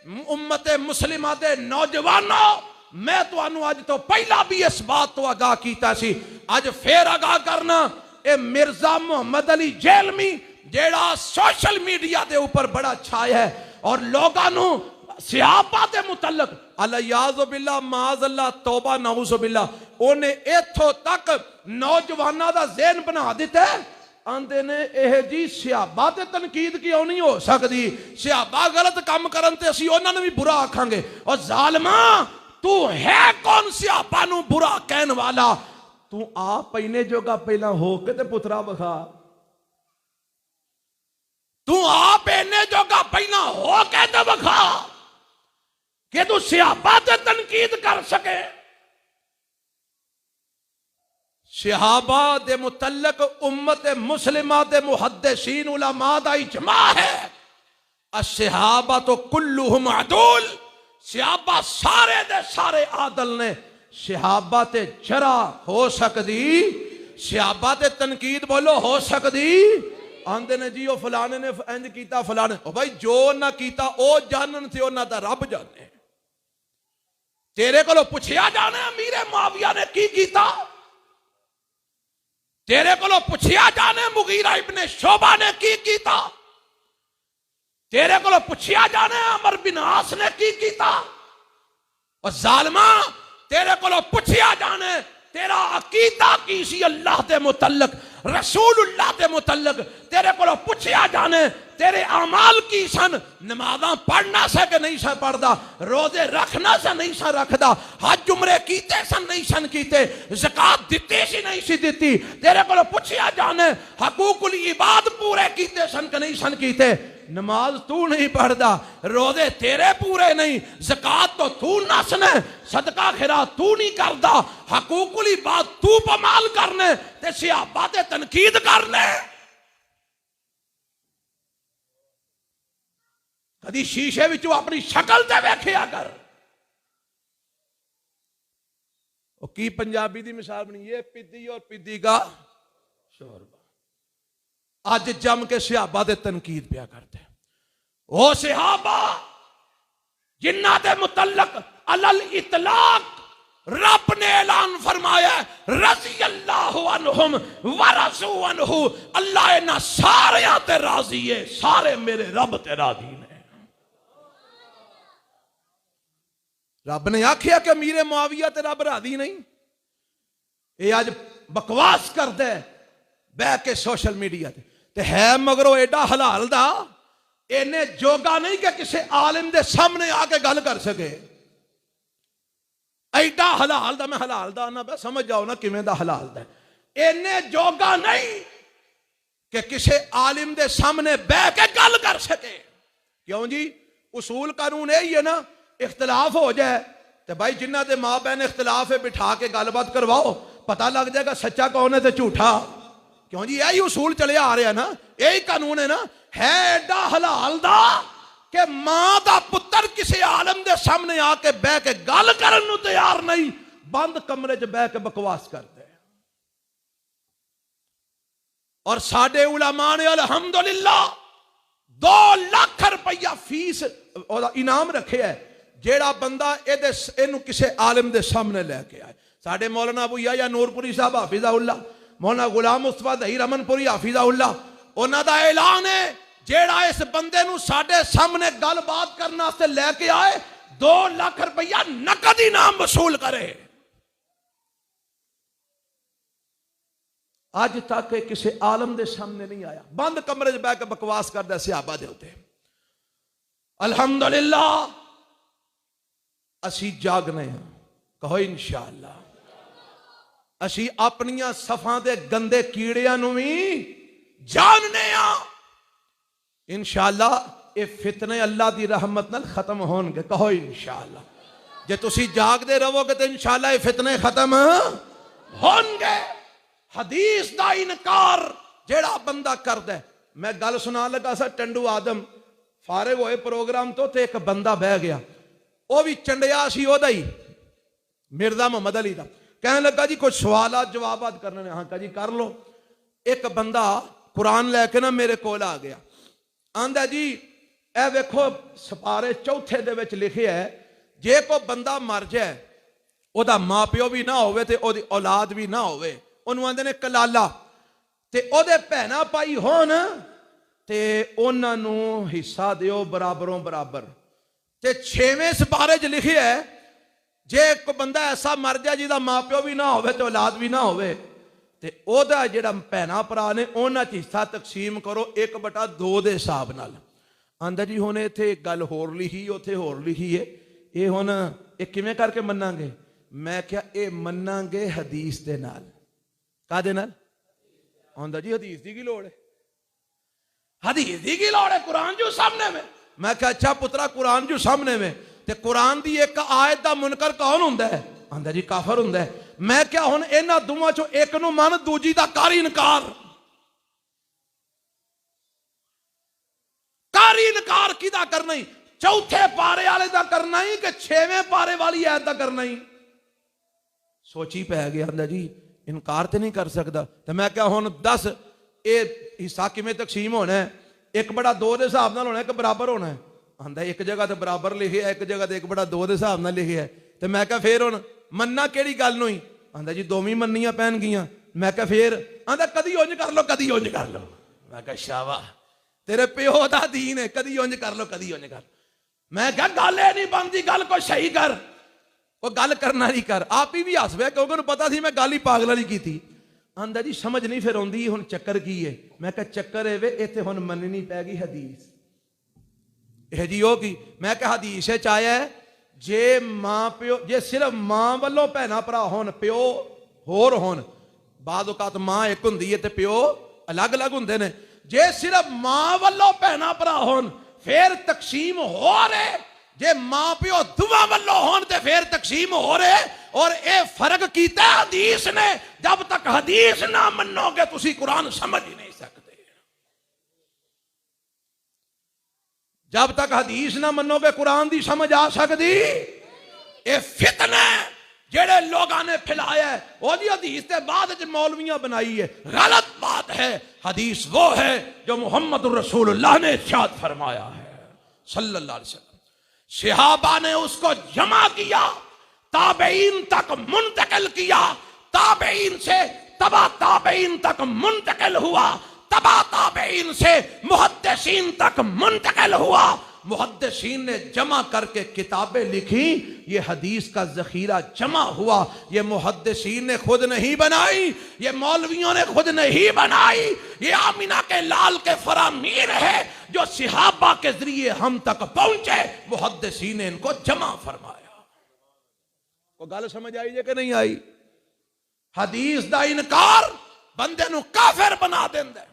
उम्मत मुस्लिमा दे नौजवानों, मैं तुहानू अज तो पहला भी इस बात तो आगाह कीता सी, अज फिर आगाह करना। ए मिर्जा मोहम्मद अली जेलमी जेड़ा सोशल मीडिया के ऊपर बड़ा छाया है और लोगों सियापा के मुतलक अलियाज़ बिल्ला माज़ अल्लाह तौबा नऊज़ बिल्ला, उन्हें इथों तक नौजवानों का ज़हन बना दिता है। आंदे ने यह जी सियाबा ते तनकीद क्यों नहीं हो सकती, सियाबा गलत काम करन ते असीं उन्हां नूं भी बुरा आखांगे। और जालिमा तू है कौन सियाबा नूं बुरा कहने वाला? तू आप पहने जोगा पहला हो के ते पुत्रा बखा, तू आप इन्ने जोगा पहला हो के ते बखा कि तू सियाबा ते तनकीद कर सके। सिहाबा दे मुतल्लक उम्मत मुस्लिमा दे मुहद्दिसीन उलमा दा इजमा है, अस्सहाबा तो कुल्लुहुम अदूल, सिहाबा सारे दे सारे आदल ने। सिहाबा ते जरा हो सकती, सिहाबा ते तनकीद बोलो हो सकती? आंदे ने जी ओ फलाने ने इंज कीता फलाने, ओ भाई जो ना कीता ओ जानन थे उन्हां दा रब जाने। तेरे कोलों पुछया जाने अमीरे मुआविया ने की कीता, तेरे कोलों पुछया जाने मुगीरा इब्ने शोबा ने की कीता, तेरे कोलों पुछया जाने अमर बिन आस ने की कीता। और जालिमा तेरे कोलों पुछया जाने तेरा अकीदा की सी अल्लाह दे मुतल्लक, रसूलुल्लाह दे मुतल्लक। तेरे कोलों पुछया जाने तेरे अमाल की सन, नमाज़ां पढ़ना से कि नहीं सा पढ़दा, रोजे रखना से नहीं सा रखदा, हज उमरे कीते सन नहीं सन कीते, ज़कात दिती सी नहीं सी दिती। तेरे कोलों पुछया जाने हकूकुल इबाद पूरे कीते सन कि नहीं सन कीते, नमाज तू नहीं पढ़दा, रोजे तेरे पूरे नहीं, ज़कात तो तू नसने, सदका खैरात तू नहीं करदा, हकूकुल इबाद तू पमाल करने ते सियाबा ते तनकीद करने। कदी शीशे विचों अपनी शक्ल ते वेखिया कर। ओ की पंजाबी दी मिसाल बनी, ये पिद्दी और पिद्दी का शोरबा। अज जम के सिहाबा दे तनकीद पिया करते, ओ सिहाबा जिन्ना दे मुतल्लक अलल इतलाक रब ने ऐलान फरमाया रज़ी अल्लाहु अन्हुम व रज़ू अन्हु, अल्लाह इन्हां सारियां ते राजी है, सारे मेरे रब ते राजी ने। रब ने आखिया कि अमीरे मुआविया ते रब राजी नहीं। ये अज बकवास करता है बह के सोशल मीडिया ते है मगरों एडा हलाल दा, इन्हें जोगा नहीं कि किसी आलिम दे सामने आके गल कर सके। एडा हलाल दा, मैं हलाल दा ना समझ जाओ ना किवें दा हलाल दा, इन्हें जोगा नहीं कि किसी आलिम दे सामने बह के गल कर सके। क्यों जी? उसूल कानून यही है ना, इख्तलाफ हो जाए तो भाई जिन्हों के माँ बहन इख्तलाफ है बिठा के गलबात करवाओ, पता लग जाएगा सच्चा कौन है तो झूठा। क्यों जी? यही उसूल चले आ रहा ना, यही कानून है ना। है एडा हलाल दा कि मां दा पुत्र किसी आलम दे सामने आके बह के गल करन नूं तैयार नहीं, बंद कमरे च बह के बकवास करते। और साडे उलमा ने अल्हम्दुलिल्लाह 2 लाख रुपया फीस इनाम रखे है जेड़ा बंदा इनू किसी आलिम दे सामने लैके आए। साडे मौलाना अबू या नूरपुरी साहब हाफिज़ाहुल्लाह, मौलाना गुलाम मुस्तफा दही रमनपुरी हाफिज़ाहुल्लाह, उन्हां दा ऐलान है जेड़ा इस बंदे नू साडे सामने गलबात करने वास्ते लैके आए 2 लाख रुपया नकद इनाम वसूल करे। अज तक किसी आलम दे सामने नहीं आया, बंद कमरे च बह के बकवास करदा सिहाबा दे उत्ते। अल्हम्दुलिल्लाह असी जागने हैं, कहो इंशाअल्लाह। असी अपनियां सफां दे गंदे कीड़ियां नूं भी जानने आ। इंशाअल्लाह ये फितने अल्लाह दी रहमत नाल खत्म होणगे, कहो इंशाअल्लाह। जे तुसी जागदे रहोगे तो इंशाअल्लाह ये फितने खत्म होणगे। हदीस दा इनकार जेड़ा बंदा करदा है, मैं गल सुना लगा सा टंडू आदम फारिग होए प्रोग्राम तो ते एक बंदा बह गया, वह भी चंडिया सी ओदा ही मिर्जा मोहम्मद अली दा। कहने लगा जी कुछ सवालात जवाबात करने ने। हाँ कहा जी कर लो। एक बंदा कुरान लैके ना मेरे कोल आ गया, आंदा जी ਇਹ ਵੇਖੋ ਸਪਾਰੇ ਚੌਥੇ ਦੇ ਵਿੱਚ ਲਿਖਿਆ ਹੈ, ਜੇ ਕੋਈ ਬੰਦਾ ਮਰ ਜਾਏ, ਉਹਦਾ ਮਾਂ ਪਿਓ ਵੀ ਨਾ ਹੋਵੇ ਤੇ ਉਹਦੀ ਔਲਾਦ ਵੀ ਨਾ ਹੋਵੇ, ਉਹਨੂੰ ਆਂਦੇ ਨੇ ਕਲਾਲਾ, ਤੇ ਉਹਦੇ ਭੈਣਾਂ ਭਾਈ ਹੋਣ ਤੇ ਉਹਨਾਂ ਨੂੰ ਹਿੱਸਾ ਦਿਓ ਬਰਾਬਰੋਂ ਬਰਾਬਰ। ਤੇ 6ਵੇਂ ਸਪਾਰੇ 'ਚ ਲਿਖਿਆ ਹੈ, ਜੇ ਕੋਈ ਬੰਦਾ ਐਸਾ ਮਰ ਜਾਏ ਜਿਹਦਾ ਮਾਂ ਪਿਓ ਵੀ ਨਾ ਹੋਵੇ ਤੇ ਔਲਾਦ ਵੀ ਨਾ ਹੋਵੇ, ਤੇ ਉਹਦਾ ਜਿਹੜਾ ਭੈਣਾਂ ਭਰਾ ਨੇ ਉਹਨਾਂ 'ਚ ਹਿੱਸਾ ਤਕਸੀਮ ਕਰੋ 1/2 ਦੇ ਹਿਸਾਬ ਨਾਲ। ਆਂਦਾ ਜੀ ਹੁਣ ਇੱਥੇ ਇੱਕ ਗੱਲ ਹੋਰ ਲਿਖੀ, ਉੱਥੇ ਹੋਰ ਲਿਖੀ ਹੈ, ਇਹ ਹੁਣ ਇਹ ਕਿਵੇਂ ਕਰਕੇ ਮੰਨਾਂਗੇ? ਮੈਂ ਕਿਹਾ ਇਹ ਮੰਨਾਂਗੇ ਹਦੀਸ ਦੇ ਨਾਲ। ਕਾਹਦੇ ਨਾਲ? ਆਂਦਾ ਜੀ ਹਦੀਸ ਦੀ ਕੀ ਲੋੜ ਹੈ, हदीस की की लौड़ है, कुरान जो सामने में। मैं क्या अच्छा पुत्रा कुरान जो सामने में, ते कुरान दी एक आयत दा मुनकर कौन हुंदा है? आंदा जी काफर हुंदा है। मैं क्या हुण इन्हां दोवां चों एक नूं मन दूजी दा कर इनकार। कर इनकार किदा करना ही? चौथे पारे वाले दा करना ही कि 6वें पारे वाली आयत दा करना ही? सोची पै गया। आंदा जी इनकार तो नहीं कर सकता। तो मैं क्या हुण दस ये हिस्सा किमें तकसीम होना है? 1/2 के हिसाब नाल होना है कि बराबर होना है? आंदा एक जगह तो बराबर लिखे है, एक जगह तो 1/2 के हिसाब नाल लिखे है। तो मैं क्या फिर हुण मन्ना केड़ी गल नूं ही? आंदा जी दोवें मन्नियां पैन गियां। मैं क्या फिर? आंदा कदी उंज कर लो कदी उंज कर लो। मैं क्या शाबाश तेरे प्यो दा दीन है, कदी उंज कर लो कदी उंज कर। मैं क्या गल ये नहीं बनती, गल कोई सही कर, वो गल करना नहीं कर। आप ही भी हस पिया क्योंकि उन्हें पता सी मैं गल ही पागल वाली की थी। आंदा जी समझ नहीं फिर आउंदी हुण चक्कर की है? मैं कहा चक्कर है वे इत्थे हुण मननी पैगी हदीस। यह जी हो की? मैं कहा हदीस च आया है जे मां प्यो, जे सिर्फ मां वालों भैणा भरा होण, प्यो होर होण, बाद औकात मां एक हुंदी है ते प्यो अलग अलग हुंदे ने। जे सिर्फ मां वालों भैणा भरा होण फिर तकसीम हो रहे, जे मां प्यो दुआ वालों होण ते फिर तकसीम हो रहे। और ये फर्क कीता हदीस ने। जब तक हदीस ना मनोगे तुसी कुरान समझ ही नहीं सकते। जब तक हदीस ना मनोगे कुरान दी समझ आ सकती? ये फितना जेड़े लोगों ने फैलाया है ओदी हदीस के बाद मौलवियां बनाई है, गलत बात है। हदीस वो है जो मोहम्मद रसूलुल्लाह ने इरशाद फरमाया है सल्लल्लाहु अलैहि वसल्लम। सहाबा ने उसको जमा किया, ताबईन तक मुंतकिल किया, ताबईन से तबा ताबईन तक मुंतकिल हुआ, तबा ताबईन से मुहद्दिसीन तक मुंतकिल हुआ। मुहद्दिसीन ने जमा करके किताबें लिखी, ये हदीस का जखीरा जमा हुआ। ये मुहद्दिसीन ने खुद नहीं बनाई, ये मौलवियों ने खुद नहीं बनाई, ये आमिना के लाल के फरामीर है जो सहाबा के जरिए हम तक पहुंचे। मुहद्दिसीन ने इनको जमा फरमाया। को गल समझ आई जे कि नहीं आई? हदीस दा इनकार बंदे नूं काफिर बना देंदा है।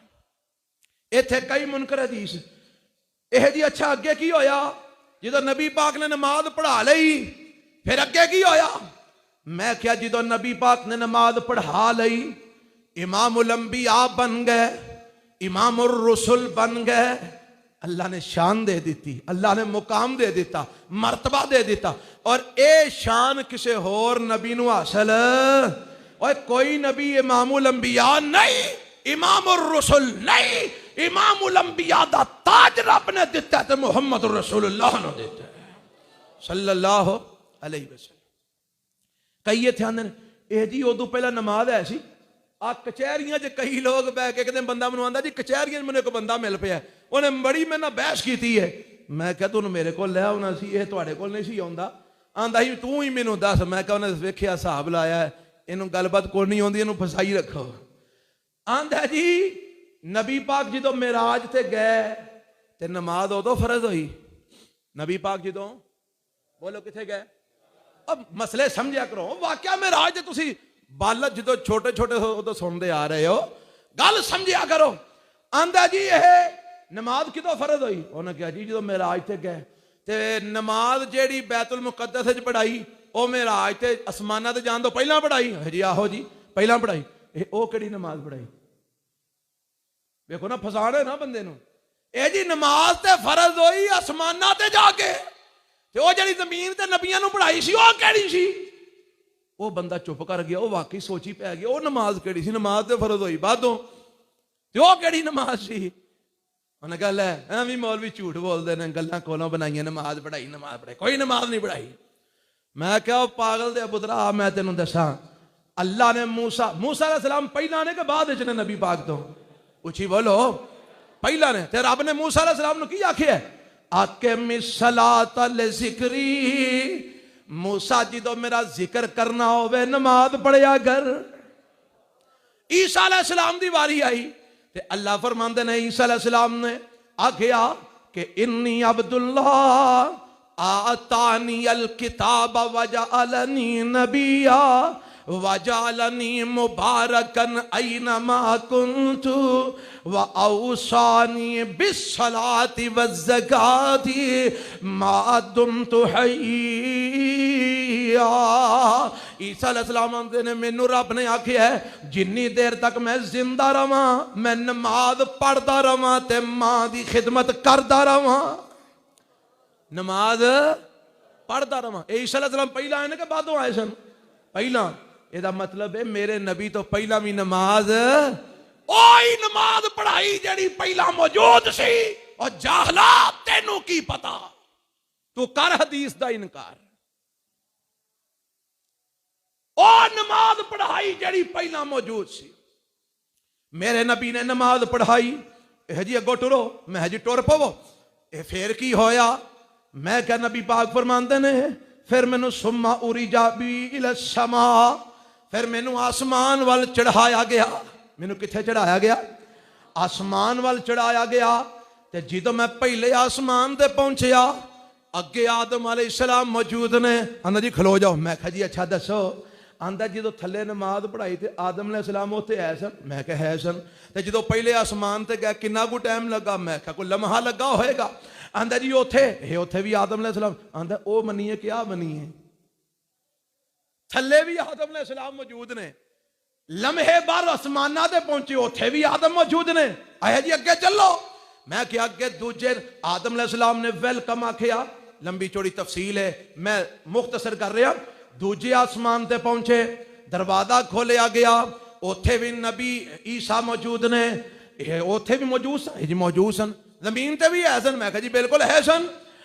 इत्थे कई मुनकर हदीस यह जी। अच्छा अगे की होया? जो नबी पाक ने नमाज पढ़ा लई फिर अगे की होया? मैं क्या जो नबी पाक ने नमाज पढ़ा लई इमामुल अंबिया बन गए, इमामुर रसूल बन गए। अल्लाह ने शान दे दी, अल्लाह ने मुकाम दे दिता, मर्तबा दे दिता। और ये शान किसी होर नबी नूं हासिल? और कोई नबी इमामुल अंबिया नहीं, इमामुर रसूल नहीं, इमामुल अंबिया दा ताज रब ने दिता है, मुहम्मद रसूलुल्लाह ने दिता है सल्लल्लाहु अलैहि वसल्लम। कई इत्थे आंदे ने ए जी उदों पहला नमाज है सी। आ कचहरियां च कई लोग बह के कहते बंदा मैनूं आंदा जी कचहरियां च मैनूं एक बंदा मिल पिया, उन्हें बड़ी मेरे नाल बहस की है। मैं क्या तुहानूं मेरे कोल लै आउणा सी, इह तुहाडे कोल नहीं सी आउंदा। आंदा ही तू ही मैनूं दस। मैं क्या उन्हें वेखिया हिसाब लाया है, इहनूं गलबात कोई नहीं आउंदी, इहनूं फसाई रखो। आंदा जी नबी पाक जो मेराज ते गए ते नमाज उदों फर्ज हुई। नबी पाक जो बोलो किथे गए? अब मसले समझिया करो। वाकया मेराज ते तुसी बालक जो छोटे छोटे उदों सुनते आ रहे हो, गल समझिया करो। आंदा जी यह नमाज किदों फर्ज हुई? उन्हें कहा जी जो मेराज ते गए ते नमाज जेड़ी बैतुल मुकद्दस पढ़ाई वो मेराज ते आसमाना ते जान तो पहला पढ़ाई जी। आहो जी पहला पढ़ाई। वो केड़ी नमाज पढ़ाई? देखो ना फसाना है ना बंदे नूं। ए जी नमाज ते फर्ज होई आसमाना ते जाके, ते वो जेड़ी जमीन ते नबियां नूं पढ़ाई सी वो केड़ी सी? वो बंदा चुप कर गया। वो वाकई सोची पै गया वो नमाज केड़ी सी? नमाज ते फर्ज होई बादों, ते वो केड़ी नमाज सी? उन्हें गल है भी मौलवी झूठ बोलते हैं, गल्लां कोलों बनाई, नमाज पढ़ाई, कोई नमाज नहीं पढ़ाई। मैं क्या पागल दे पुत्रा, मैं तेन दसा अल्लाह ने मूसा अलैहिस्सलाम पहला ने के बाद ने नबी पाक तो उची बोलो पहला ने, ते रब ने मूसा अलैहिस्सलाम नु की आखिया आके मिसलात जिक्री, मूसा जी तो मेरा जिक्र करना होवे नमाज पढ़िया कर। ईसा अलैहिस्सलाम दी वारी आई ते अल्लाह फरमांदे ने ईसा अलैहिस्सलाम ने आखिया कि इन्नी अब्दुल्लाह आतानी अल किताब वजअलनी नबिया वजअलनी मुबारकन ऐनमा कुन्तु व औसानी बिस्सलाति वज़्ज़काति मा दुम्तु हय्या। ईसा अलैहिस्सलाम ने मैनू रब ने आखिया है जिन्नी देर तक मैं जिंदा रवां मैं नमाज पढ़ता रवां ते मां दी खिदमत करता रवां, नमाज पढ़ता रवां। ईसा अलैहिस्सलाम पहला आए ना कि बादों आए सन? पहला। ਇਹਦਾ मतलब है मेरे नबी तो पहला भी नमाज ओही नमाज पढ़ाई जेड़ी पहला मौजूद सी। और जाहला तेनू की पता, तू कर हदीस दा इनकार। ओ नमाज पढ़ाई जेड़ी पहला मौजूद सी, मेरे नबी ने नमाज पढ़ाई। जी अगो टुरो, मैं जी टुर पवो। फिर की होया? मैं क्या नबी पाक फरमांदे ने फिर मैनू सुम्मा उरी जाबी इल समा, फिर मैनू आसमान वाल चढ़ाया गया। मैनू किथे चढ़ाया गया? आसमान वाल चढ़ाया गया। ते जो मैं पहले आसमान ते पहुंचया अगे आदम अलैहिस्सलाम मौजूद ने। आंदा जी खलो जाओ। मैं कहा जी अच्छा दसो। आंदा जो थले नमाज पढ़ाई थे आदम अलैहिस्सलाम उत्ते है सन? मैं कहा है सन। ते जो पहले आसमान ते गया किन्ना को टाइम लगा? मैं कहा कोई लम्हा लगा होएगा। आंदा जी उथे भी आदम अलैहिस्सलाम। आंदा ओ मनीए क्या मनीए? थले भी आदम अलैहिस्सलाम मौजूद ने। लम्हे बार आसमाना ते पहुंचे उथे भी आदम मौजूद ने। आया जी अगे चलो। मैं क्या अगे दूजे आदम अलैहिस्सलाम ने वेलकम आखिया। लंबी चौड़ी तफसील है, मैं मुख्तसर कर रहा। दूजे आसमान ते पहुंचे, दरवाजा खोलिया गया, उथे भी नबी ईसा मौजूद ने। उथे भी मौजूद सन? जी मौजूद सन। जमीन ते भी है सन? मैं कहा जी बिल्कुल है सन।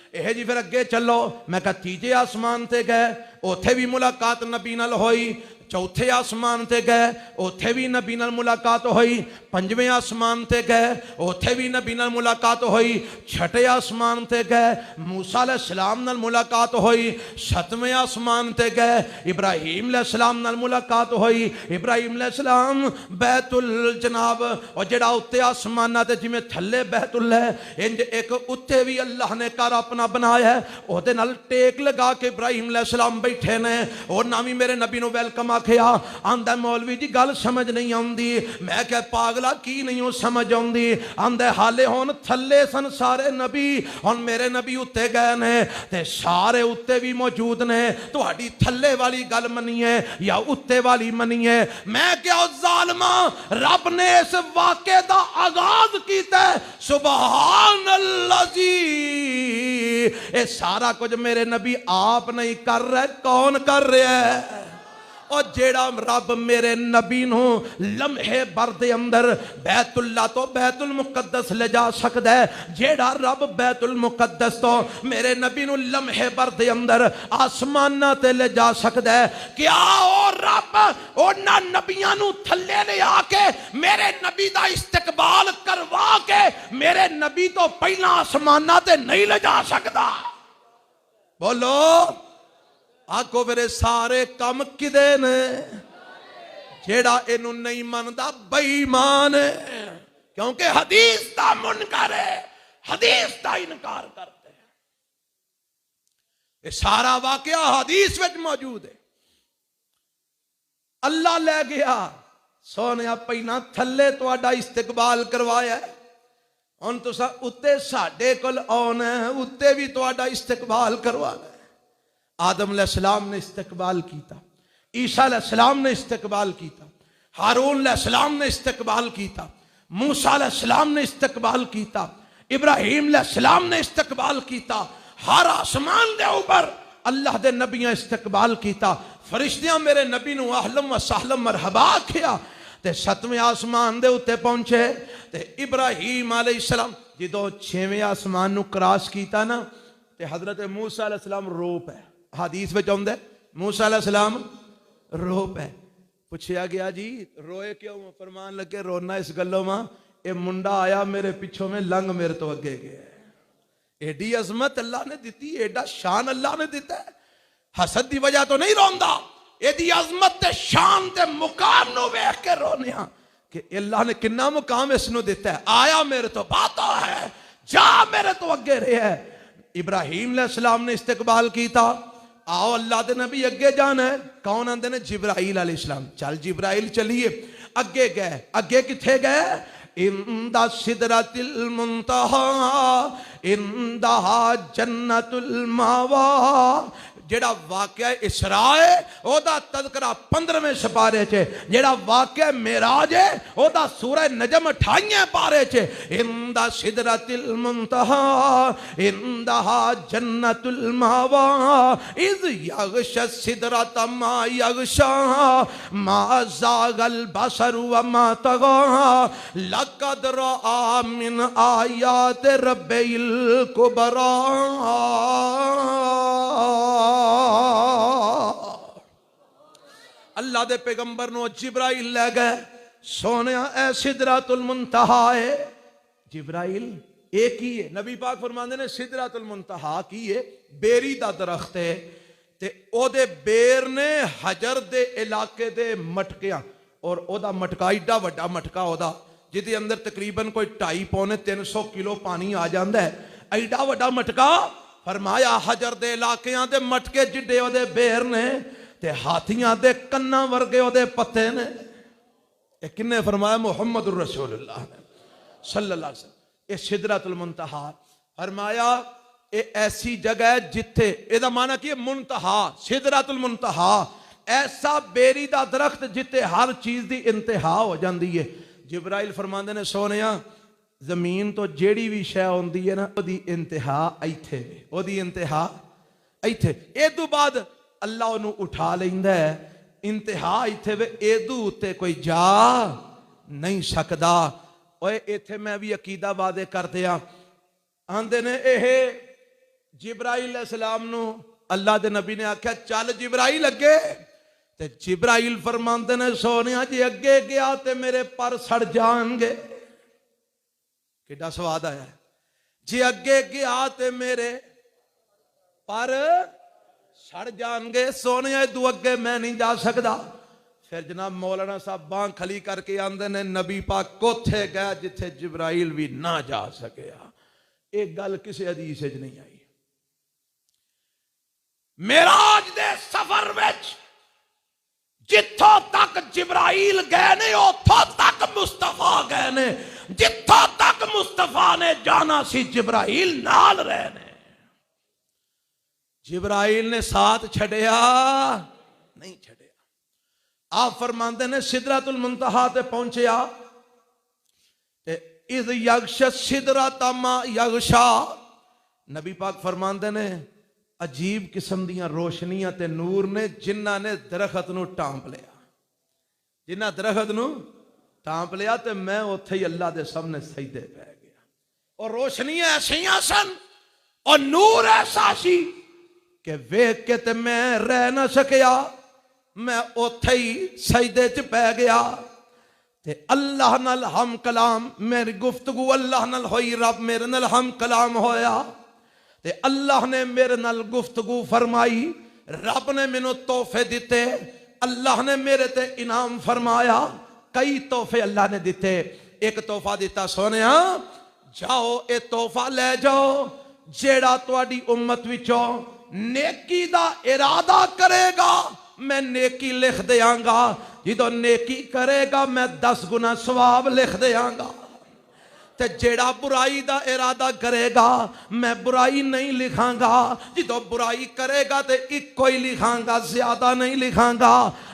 यह जी फिर अगे चलो। मैं कहा तीजे आसमान ते गए, उथे भी मुलाकात नबी नाल होई। चौथे आसमान ते गए, उथे भी नबी नाल मुलाकात हुई। पंजवें आसमान ते गए, उथे भी नबी नाल मुलाकात हुई। छठे आसमान ते गए, मूसा अलैहिस्सलाम नाल मुलाकात हुई। सतवें आसमान ते गए, इब्राहीम अलैहिस्सलाम नाल मुलाकात हुई। इब्राहीम अलैहिस्सलाम बैतुल जनाब और जेड़ा उत्ते आसमाना ते जिवें थल्ले बैतुल है, इंज एक उत्ते भी अल्लाह ने घर अपना बनाया है। ओहदे नाल टेक लगा के इब्राहीम अलैहिस्सलाम बैठे ने। और ना भी मेरे नबी नु वेलकम आखिया। आंदा मौलवी जी गल समझ नहीं आउंदी। मैं क्या पागला की नहीं हो समझ आउंदी? आंदा हाले हुण थल्ले सन सारे नबी, हुण मेरे नबी उत्ते गए ने ते सारे उत्ते भी मौजूद ने। तुहाडी थल्ले वाली गल मनीए या उत्ते वाली मनीए? मैं क्या जालिमा रब ने इस वाक़े दा आगाज कीता। सुभान अल्लाह जी, ये सारा कुछ मेरे नबी आप नहीं कर रहे, कौन कर रहा है? और जेड़ा रब मेरे नबी नू लम्हे भर दे अंदर बैतुल्ला तो बैतुल मुकद्दस ले जा सकता है, जेड़ा रब बैतुल मुकद्दस तो मेरे नबी नू लम्हे भर दे अंदर आसमाना ते ले जा सकता है, क्या ओ रब उन्हां नबियां नू थल्ले ले आके मेरे नबी दा इस्तकबाल करवा के मेरे नबी तो पहला आसमाना ते नहीं ले जा सकता? बोलो आखो मेरे सारे कम किदे ने? जेड़ा इनू नहीं मनदा बेईमान है, क्योंकि हदीस दा मुनकर है, हदीस दा इनकार करते हैं। ये सारा वाकया हदीस में मौजूद है। अल्लाह ले गया सोने पहला थल्ले तुहाडा इस्तकबाल करवाया, हुण तुसां उत्ते साडे कोल आउणा, उत्ते भी तुहाडा इस्तकबाल करवाना। आदम अलैहिस्सलाम ने इस्तकबाल किया, ईसा अलैहिस्सलाम ने इस्तकबाल किया, हारून अलैहिस्सलाम ने इस्तकबाल किया, मूसा अलैहिस्सलाम ने इस्तकबाल किया, इब्राहीम अलैहिस्सलाम ने इस्तकबाल किया। हर आसमान दे ऊपर अल्लाह दे नबियां इस्तकबाल किया। फरिश्तियां मेरे नबी नू अहलन व सहलन मरहबा आखिया। ते 7वें आसमान दे उत्ते पहुंचे ते इब्राहिम अलैहिस्सलाम जो 6वें आसमान नू क्रॉस किया ना ते हजरत मूसा अलैहिस्सलाम रो पे। हदीस में आउंदा मूसा अलैहिस्सलाम रो पे। पूछया गया जी रोए क्यों? फरमान लगे रोना इस गलों में ये मुंडा आया मेरे पिछों में लंघ मेरे तो अगे गया। एडी अजमत अल्लाह ने दी, एडा शान अल्लाह ने दिता है। हसद की वजह तो नहीं रोंदा, एदी अजमत ते शान ते मुकाम नु वेख के रोने कि अल्लाह ने किन्ना मुकाम इसनू दिता है। आया मेरे तो बाता है, जा मेरे तो अगे रहा है। इब्राहिम अलैहिस्सलाम ने इस्तकबाल किया, आओ अल्लाह दे नबी अगे जाना है। कौन आंदे ने? जिब्राइल अलैहिस्सलाम। चल जिब्राइल चलिए। अगे गए, अगे किथे गए? इंदा सिदरतिल मुंतहा इंदहा जन्नतुल मावा। जेड़ा वाकया इसरा है ओदा तज़किरा 15वें सिपारे च, जेड़ा वाकया मेराज है ओदा सूरह नजम 28वें पारे च। इंदा सिदरतिल मुंतहा इंदहा जन्नतुल मावा इज यगशा सिदरत मा यगशा मा ज़ागल बसर व मा तगा लक़द रआ मिन आयात रब्बिल कुबरा। अल्लाह दे पैगंबर नो जिब्राइल ले गए। सोने ए सिदरातुल मुंतहा है। जिब्राइल एक ही है। नबी पाक फरमांदे ने सिदरातुल मुंतहा की है बेरी दा दरख्त है ते ओदे बेर ने हजर दे इलाके दे मटकियां और ओदा मटका एडा वड्डा मटका ओदा जिदे अंदर तकरीबन कोई 2.5-300 किलो पानी आ जाता है। एडा वड्डा मटका। फरमाया हजर दे इलाकियां दे मटके जिड्डे ओदे बेर ने ते हाथियां दे कन्ना वर्गे ओदे पत्ते ने। ये किन्ने फरमाया? मुहम्मदुर रसूलुल्लाह सल्लल्लाहु अलैहि वसल्लम। ये सिदरतुल मुंतहा फरमाया ये ऐसी जगह है जिथे एदा माना की मुंतहा सिदरतुल मुंतहा ऐसा बेरी दा दरख्त जिथे हर चीज दी इंतहा हो जाती है। जिब्राइल फरमांदे ने सोनिया जमीन तो जेड़ी भी शै आउंदी है ना ओदी इंतहा इत्थे वे, ओदी इंतहा इत्थे। ए तो बाद अल्लाह ओनू उठा लैंदा है। इंतहा इत्थे वे, एदू उत्ते कोई जा नहीं सकदा। ओए इत्थे मैं भी अकीदा वादे करदे आ। आंदे ने एह जिब्राइल अलैहिस्सलाम नू अल्लाह दे नबी ने आख्या चल जिब्राइल अगे ते जिब्राइल फरमांदे ने सोनिया जी अगे गया ते मेरे पर सड़ जाणगे। किड्डा स्वाद आया। जे अगे गया ते मेरे पर सड़ जाएंगे। सोने तू अगे मैं नहीं जा सकता। फिर जनाब मौलाना साहब बांह खली करके आंदे ने नबी पाक कोथे गया जिथे जिब्राइल भी ना जा सकिया। एक गल किसी हदीस च नहीं आई। मेराज दे सफर विच जिथों तक जिब्राइल गए ने उथों तक मुस्तफा गए ने। जिथों तक मुस्तफा ने जाना सी जिब्राइल नाल रहे ने। जिब्राइल ने साथ छड़िया नहीं छड़िया। आप फरमांदे ने सिदरतुल मुंतहा ते पहुंचया ते इज यगश सिदरत मा यगशा। नबी पाक फरमांदे ने अजीब किस्म दियां रोशनियां ते नूर ने जिन्हां ने दरख्त नू टांप लिया। जिन्हां दरख्त नू टांप लिया ते मैं उत्थे ही अल्लाह दे सामने सजदे पै गया। और रोशनियां ऐसियां सन और नूर ऐसा सी कि वेख के ते मैं रह ना सकिया। मैं उत्थे ही सजदे च पै गया ते अल्लाह नाल हम कलाम मेरी गुफ्तगू अल्लाह नाल होई। रब मेरे नाल हम कलाम होया ते अल्लाह ने मेरे नाल गुफ्तगू फरमाई। रब ने मैनू तोहफे दिते। अल्लाह ने मेरे ते इनाम फरमाया। कई तोहफे अल्लाह ने दिते। एक तोहफा दिता सोनिया जाओ ये तोहफा ले जाओ जेड़ा तुहाडी उम्मत विचों नेकी दा इरादा करेगा मैं नेकी लिख देंगा। जो नेकी करेगा मैं 10 गुना सवाब लिख देंगा। ते जेड़ा बुराई दा इरादा करेगा मैं बुराई नहीं लिखांगा। जो बुराई करेगा तो इको ही लिखांगा ज्यादा नहीं लिखांगा।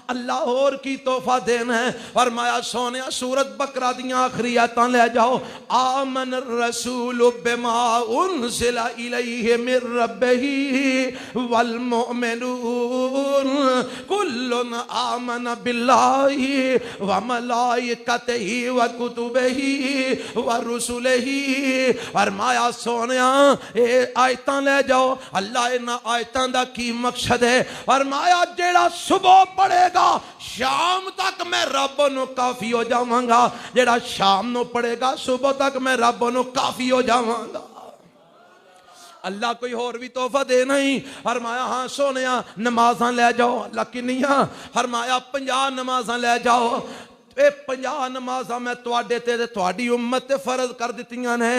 अल्लाह और की तोहफा देना है। फरमाया सोने सूरत बकरा दियां आखिरी आयतां ले जाओ। आमन रसूल बिमा उनज़िला इलैहि मिर रब्बिही वल मुमिनून कुल्लुन आमन बिल्लाहि व मलाइकतिही व कुतुबिही व रुसुलिही। फरमाया सोनिया ए आयतां ले जाओ। अल्लाह इन्हां आयतां दा की मकसद है? फरमाया जेड़ा सुबह पढ़ेगा शाम तक मैं रब नूं काफी हो जावांगा, जेड़ा शाम नूं पढ़ेगा सुबह तक मैं रब नूं काफी हो जावांगा। अल्लाह कोई होर भी तोहफा देना ही। फरमाया हाँ सोने नमाज़ां ले जाओ। अल्लाह किन्नियां? फरमाया 50 नमाज़ां ले जाओ। ये 50 नमाज़ां मैं तुहाडे ते तुहाडी उम्मत ते फर्ज कर दित्तियां ने।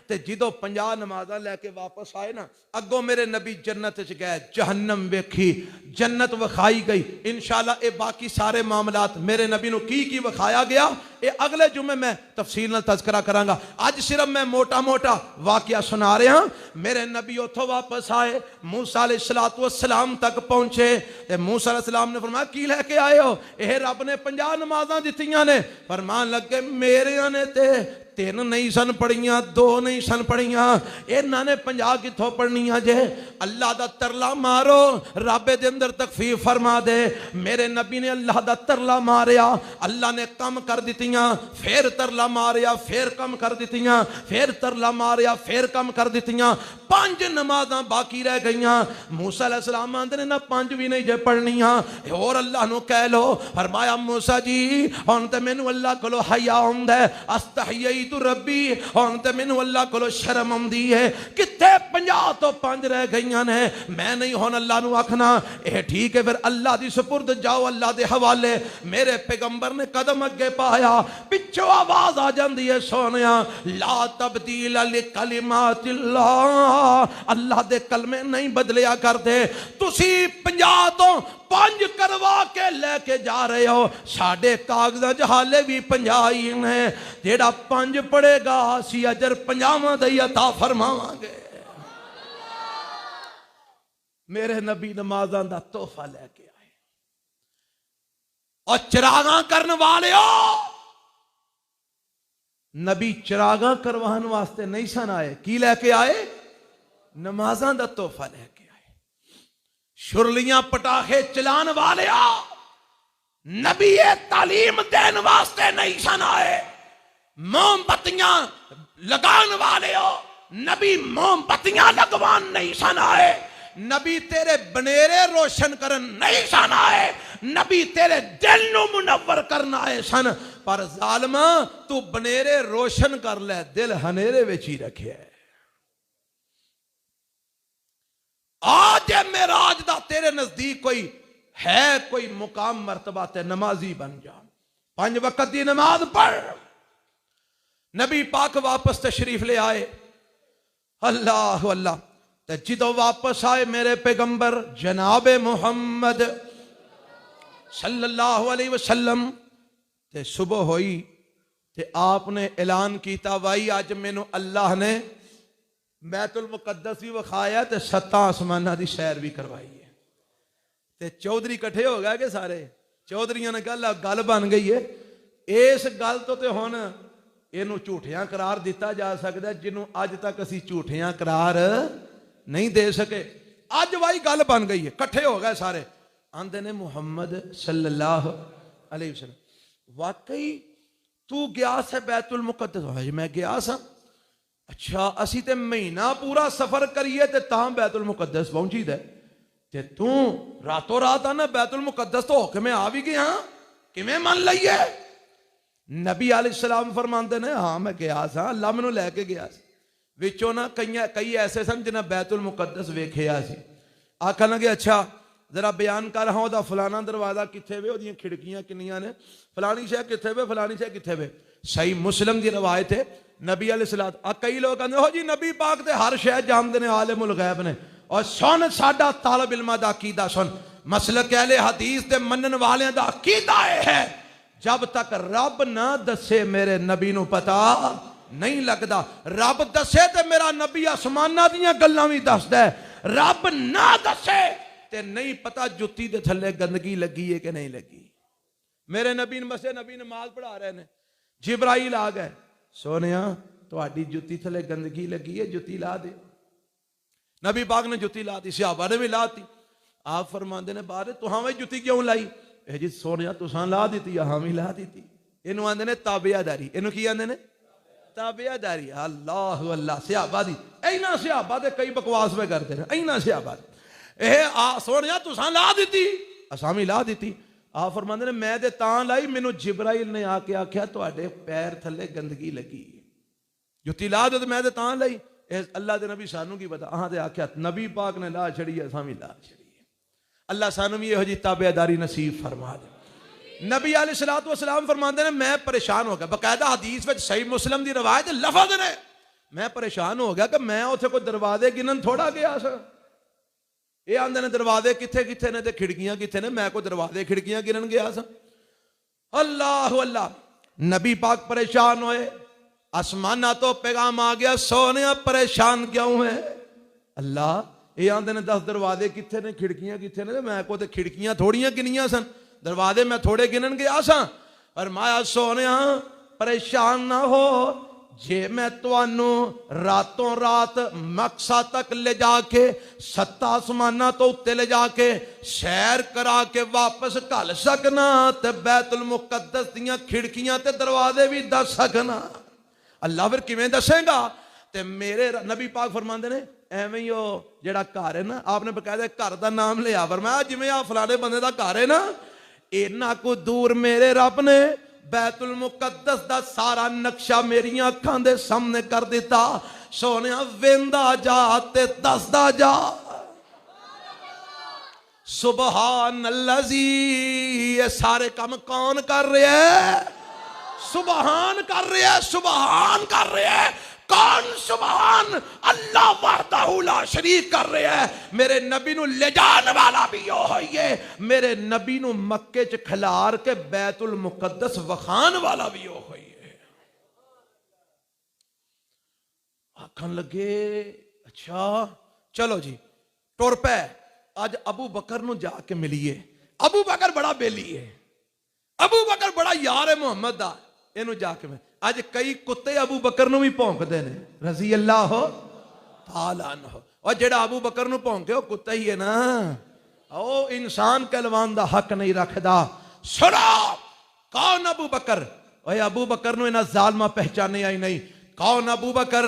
ते जिदों 50 नमाज़ां लैके वापस आए ना, अगों मेरे नबी जन्नत च गए, जहन्नम वेखी, जन्नत विखाई गई। इंशाअल्लाह ये बाकी सारे मामलात मेरे नबी नूं की विखाया गया ये अगले जुमे मैं तफसील नाल तज़किरा करांगा। अज सिर्फ मैं मोटा मोटा वाकया सुना रहा। मेरे नबी उथों वापस आए, मूसा अलैहिस्सलातु वस्सलाम तक पहुंचे ते मूसा अलैहिस्सलाम ने फरमाया की लैके आए हो? यह रब ने 50 नमाज़ां दित्तियां ने। फरमान लगे मेरे ने ते 3 नहीं सन पढ़ियां, 2 नहीं सन पढ़ियां, इन्हां ने 50 किथों पढ़नियां जे? अल्लाह दा तरला मारो, रब दे अंदर तखफीफ फरमा दे। मेरे नबी ने अल्लाह दा तरला मारिया, अल्लाह ने कम कर दित्तियां, फिर तरला मारिया, फिर कम कर दित्तियां, फिर तरला मारिया, फिर कम कर दित्तियां। 5 नमाज़ां बाकी रह गईयां। मूसा अलैहिस्सलाम आंदे ने ना 5 भी नहीं जे पढ़नियां, और अल्लाह नूं कह लो। फरमाया मूसा जी हुण ते मैनूं अल्लाह कोलों हया आउंदा है, अस्तहयई तू रब्बी, हुण ते मैनूं अल्लाह कोलों शर्म आउंदी है। कित्थे 50 तो 5 रह गईयां ने, मैं नहीं हुण अल्लाह नूं आखना ये ठीक है, फिर अल्लाह दी सुपुर्द जाओ, अल्लाह दे हवाले। मेरे पैगंबर ने कदम अगे पाया, पिछों आवाज आ जाती है सोनिया ला तब्दील लिकलिमातिल्लाह, अल्लाह दे कलमे नहीं बदलिया करते। तुसी 50 तो 5 करवा के लेके जा रहे हो, साडे कागजां च हाले भी 50 ही ने। जेड़ा 5 पढ़ेगा असी अजर 50 दा ही अता फरमावांगे। मेरे नबी नमाज़ां दा तोहफा लेके आए। और चिरागा करने वाले हो, नबी चिरागा करवाने वास्ते नहीं सन आए, की लेके आए? नमाज़ां दा तोहफा लेके आए। शुरलियां पटाखे चलाने वाले हो, नबी तालीम देने वास्ते नहीं सन आए। मोमबत्तियां लगाने वाले हो, नबी मोमबत्तियां लगवान नहीं सन आए। नबी तेरे बनेरे रोशन करन नहीं सन आए, नबी तेरे दिल नूं मुनव्वर करना आए सन। पर जालिमा तू बनेरे रोशन कर ले, दिल हनेरे विच ही रखे। आज मेराज दा तेरे नजदीक कोई है, कोई मुकाम मर्तबा ते नमाजी बन जा, 5 वक्त की नमाज पढ़। नबी पाक वापस तशरीफ ले आए। अल्लाह अल्लाह। ते जिदों वापस आए मेरे पैगंबर जनाबे मुहम्मद सल्लल्लाहु अलैहि वसल्लम, ते सुबह होई ते आपने ऐलान किया भाई अज मैनू अल्लाह ने बैतुल मुकद्दस भी विखाया ते 7 आसमानां दी सैर भी करवाई है। ते चौधरी इकट्ठे हो गए कि सारे चौधरियां ने गल बन गई है। इस गल तो ते हुण इहनूं झूठियां करार दिता जा सकता, जिन्हों अज तक असीं झूठियां करार नहीं दे सके। अज भाई गल बन गई है, इकट्ठे हो गए सारे, आंदे ने मुहम्मद सल्लल्लाहु अलैहि वसल्लम वाकई तू गया से बैतुल मुकद्दस? मैं गया सा। अच्छा असी ते महीना पूरा सफर करिए ते तां बैतुल मुकद्दस पहुंची दे, ते तू रातों रात आना बैतुल मुकद्दस तो हुक्म आ भी गया, किवें मन लईए? नबी अलैहिस्सलाम फरमांदे ने हाँ मैं गया सा, अल्लाह मैनूं लैके गया। विचों ना कई ऐसे सन जिन्हें बैतुल मुकद्दस वेखिया सी। आखन लगे अच्छा जरा बयान कर, हाँ वह फलाना दरवाजा कित्थे वे, ओहदियां खिड़कियां किन्नियां ने, फलानी शह कित्थे वे, फलानी शह कित्थे वे। सही मुस्लिम की रवायत है नबी अलैहिस्सलात। कई लोग कहते हो जी नबी पाक ते हर शह जानते ने, आलिमुल गैब ने। और सुन साडा तालिब इल्म दा अकीदा सुन, मसलक अहले हदीस दे मनन वालियां दा अकीदा है जब तक रब ना दसे मेरे नबी नूं पता नहीं लगता। रब दसे तो मेरा नबी आसमाना दियां गल्लां भी दसदा है, रब ना दसे ते नहीं पता जुत्ती दे थल्ले गंदगी लगी है कि नहीं लगी। मेरे नबी नबी नमाज पढ़ा रहे ने, जिब्राइल आ गए, सोनिया तुहाडी जुत्ती थले गंदगी लगी है, जुत्ती ला दे। नबी पाक ने जुत्ती ला दी, सहाबा ने भी ला दी। आप फरमाते ने बारे तुहां वी जुत्ती क्यों लाई? ए जी सोनिया तुसां ला दी, हां भी ला दी। इनू आंदे ने ताबियादारी। इनू की आंदे ने? ताबियादारी। अल्लाह अल्लाह। सहाबा दी इन्हां सहाबा दे कई बकवास वे करते हैं, इन्हां सहाबा सोनिया तुसां ला दी, असां भी ला दी। आप फरमाते ने मैं ते तां लाई, मैनू जिब्राइल ने आके आख्या तुहाडे पैर थले गंदगी लगी, जुत्ती ला दो, मैं ते तां लाई। अल्लाह दे नबी सानू की पता, अहां ते आख्या नबी पाक ने ला छड़ी, असां भी ला छड़ी। अल्लाह सानू भी इहो जी ताबेदारी नसीब फरमा दे। नबी अलैहिस्सलातु वस्सलाम फरमाते ने मैं परेशान हो गया, बकायदा हदीस में सही मुस्लिम की रवायत लफज ने, मैं परेशान हो गया कि मैं उसे कोई दरवाजे गिनन थोड़ा गया सा। ये आंदे ने दरवाजे किथे किथे ने ते खिड़कियां किथे ने, मैं कोई दरवाजे खिड़कियां गिनन गया सा। अल्लाह अल्लाह। नबी पाक परेशान होए, आसमाना तो पैगाम आ गया, सोने परेशान क्यों है? अल्लाह ये आंदे ने 10 दरवाजे किथे ने, खिड़कियां किथे ने, मैं को ते खिड़कियां थोड़ियां गिनियां सन, दरवाजे मैं थोड़े गिनन गया सा। फरमाया सोने परेशान ना हो, जे मैं तुहानू रातों रात मक्सा तक ले जाके 7 आसमाना तो उत्ते ले जाके सैर करा के वापस घल सकना, ते बैतुल मुकद्दस दियां खिड़कियां ते दरवाजे भी दस सकना। अल्लाह फिर किवें दसेगा? ते मेरे नबी पाक फरमांदे ने एवें ही ओ जेड़ा घर है ना, आपने बकायदा घर का नाम लिया, फरमाया जिवें आ फलाने बंदे का घर है ना, इन्ना को दूर मेरे रब ने बैतुल मुकद्दस दा सारा नक्शा मेरी अखां दे सामने कर दिता। सोने वेंदा जा ते दसदा जा, सुबहान अल्लाजी। ये सारे काम कौन कर रहा है? सुबहान कर रहा है, सुबहान कर रहा है। कौन सुबहान? अल्लाह वहदहू ला शरीक कर रहा है। मेरे नबी नू ले जाने वाला भी यो है, मेरे नबी नू मक्के च खिलार के बैतुल मुकद्दस वखान वाला भी यो है। आखन लगे अच्छा चलो जी टुर पै, आज अबू बकर नू जाके मिलीए। अबू बकर बड़ा बेली है, अबू बकर बड़ा यार है मोहम्मद दा, इनू जाके मैं अज कई कुत्ते अबू बकर नू भी भौंकदे ने, रजी अल्लाह ताला अन्हु। और जेड़ा अबू बकर नू भौंके वो कुत्ता ही है ना, ओ इंसान कहलवान दा हक नहीं रखदा। सुनो कौन अबू बकर? ओए अबू बकर नू इन्हां जालमा पहचाने आई नहीं। कौन अबू बकर?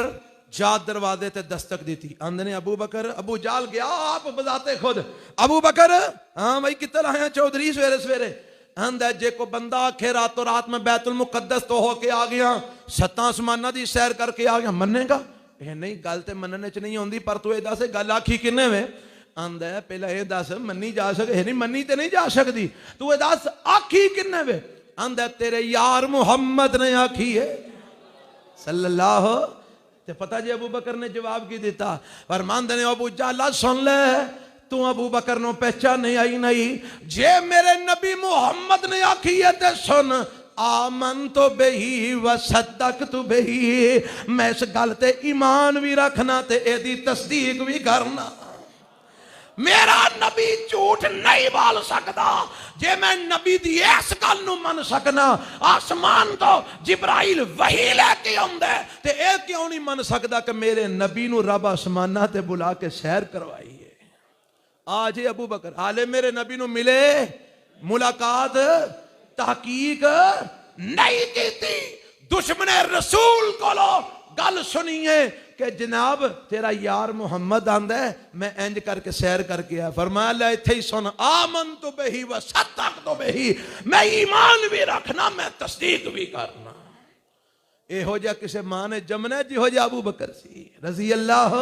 जा दरवाजे ते दस्तक दी थी, आंदे ने अबू बकर। अबू जाल गया आप बजाते खुद, अबू बकर हाँ भाई कितने आया चौधरी सवेरे सवेरे? आंदा जे को बंदा आखे रातों रात में बैतुल मुकद्दस तो होके आ गया, 7 आसमाना दी सैर करके आ गया, मन्नेगा? ये नहीं गल ते मनने च नहीं आउंदी, पर तू ये दस गल आखी किन्ने वे? आंदा है पहला ये दस मन्नी जा सके नहीं, मन्नी ते नहीं जा सकती, तू ये दस आखी किन्ने वे? आंदा तेरे यार मुहम्मद ने आखी है सल्लल्लाहु। ते पता जी अबू बकर ने जवाब की दिता? फरमांदे ने अबू जाला सुन ले, तू अबू बकर नो पहचान नहीं आई नहीं, जे मेरे नबी मुहम्मद ने आखी है ते सुन, आमन तो बेही व सदक तो बेही। मैं इस गल ते ईमान भी रखना ते एदी तस्दीक भी करना। मेरा नबी झूठ नहीं बोल सकता। जे मैं नबी दी इस गल नूं मन सकना, आसमान तो जिब्राइल वही लेके आंदा ते ए क्यों नहीं मन सकता कि मेरे नबी नूं रब आसमाना ते बुला के सैर करवाई है? आज अबू बकर हाले मेरे नबी नूं मिले, मुलाकात तहकीक नहीं की, दुश्मने रसूल कोलो गल सुनी है कि जनाब तेरा यार मुहम्मद आंदा है, मैं इंज करके सैर करके आया। फरमाया ले इत्थे ही सुन, आमन तो बेही व सदक तो बेही, मैं ईमान भी रखना मैं तस्दीक भी करना। एहो जिहा किसे मां ने जमना जिहो जिहा अबू बकर सी रजी अल्लाह।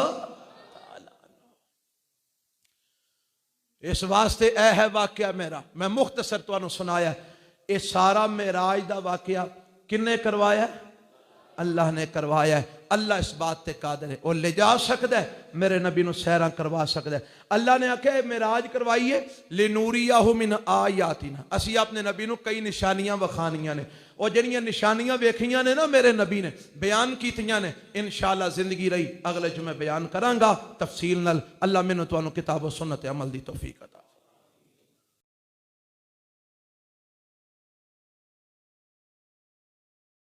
इस वास्ते यह है वाकया मेरा, मैं मुख्तसर तुहानू सुनाया। ये सारा मेराज दा वाकया किन्ने करवाया? अल्लाह ने करवाया। अल्लाह इस बात ते कादिर है, वो ले जा सकता है, मेरे नबी नू सैरां करवा सकता है। अल्लाह ने आख्या मेराज करवाइए लिनूरियाहु मिन आयातिना, असी अपने नबी नू कई निशानियां वखानियां ने। और जड़ियां निशानियां वेखियां ने ना मेरे नबी ने बयान कीतियां ने, इंशाअल्लाह जिंदगी रही अगले जुमे बयान करांगा तफसील नाल। अल्लाह मैनू तुहानू किताब व सुन्नत अमल दी तौफीक अता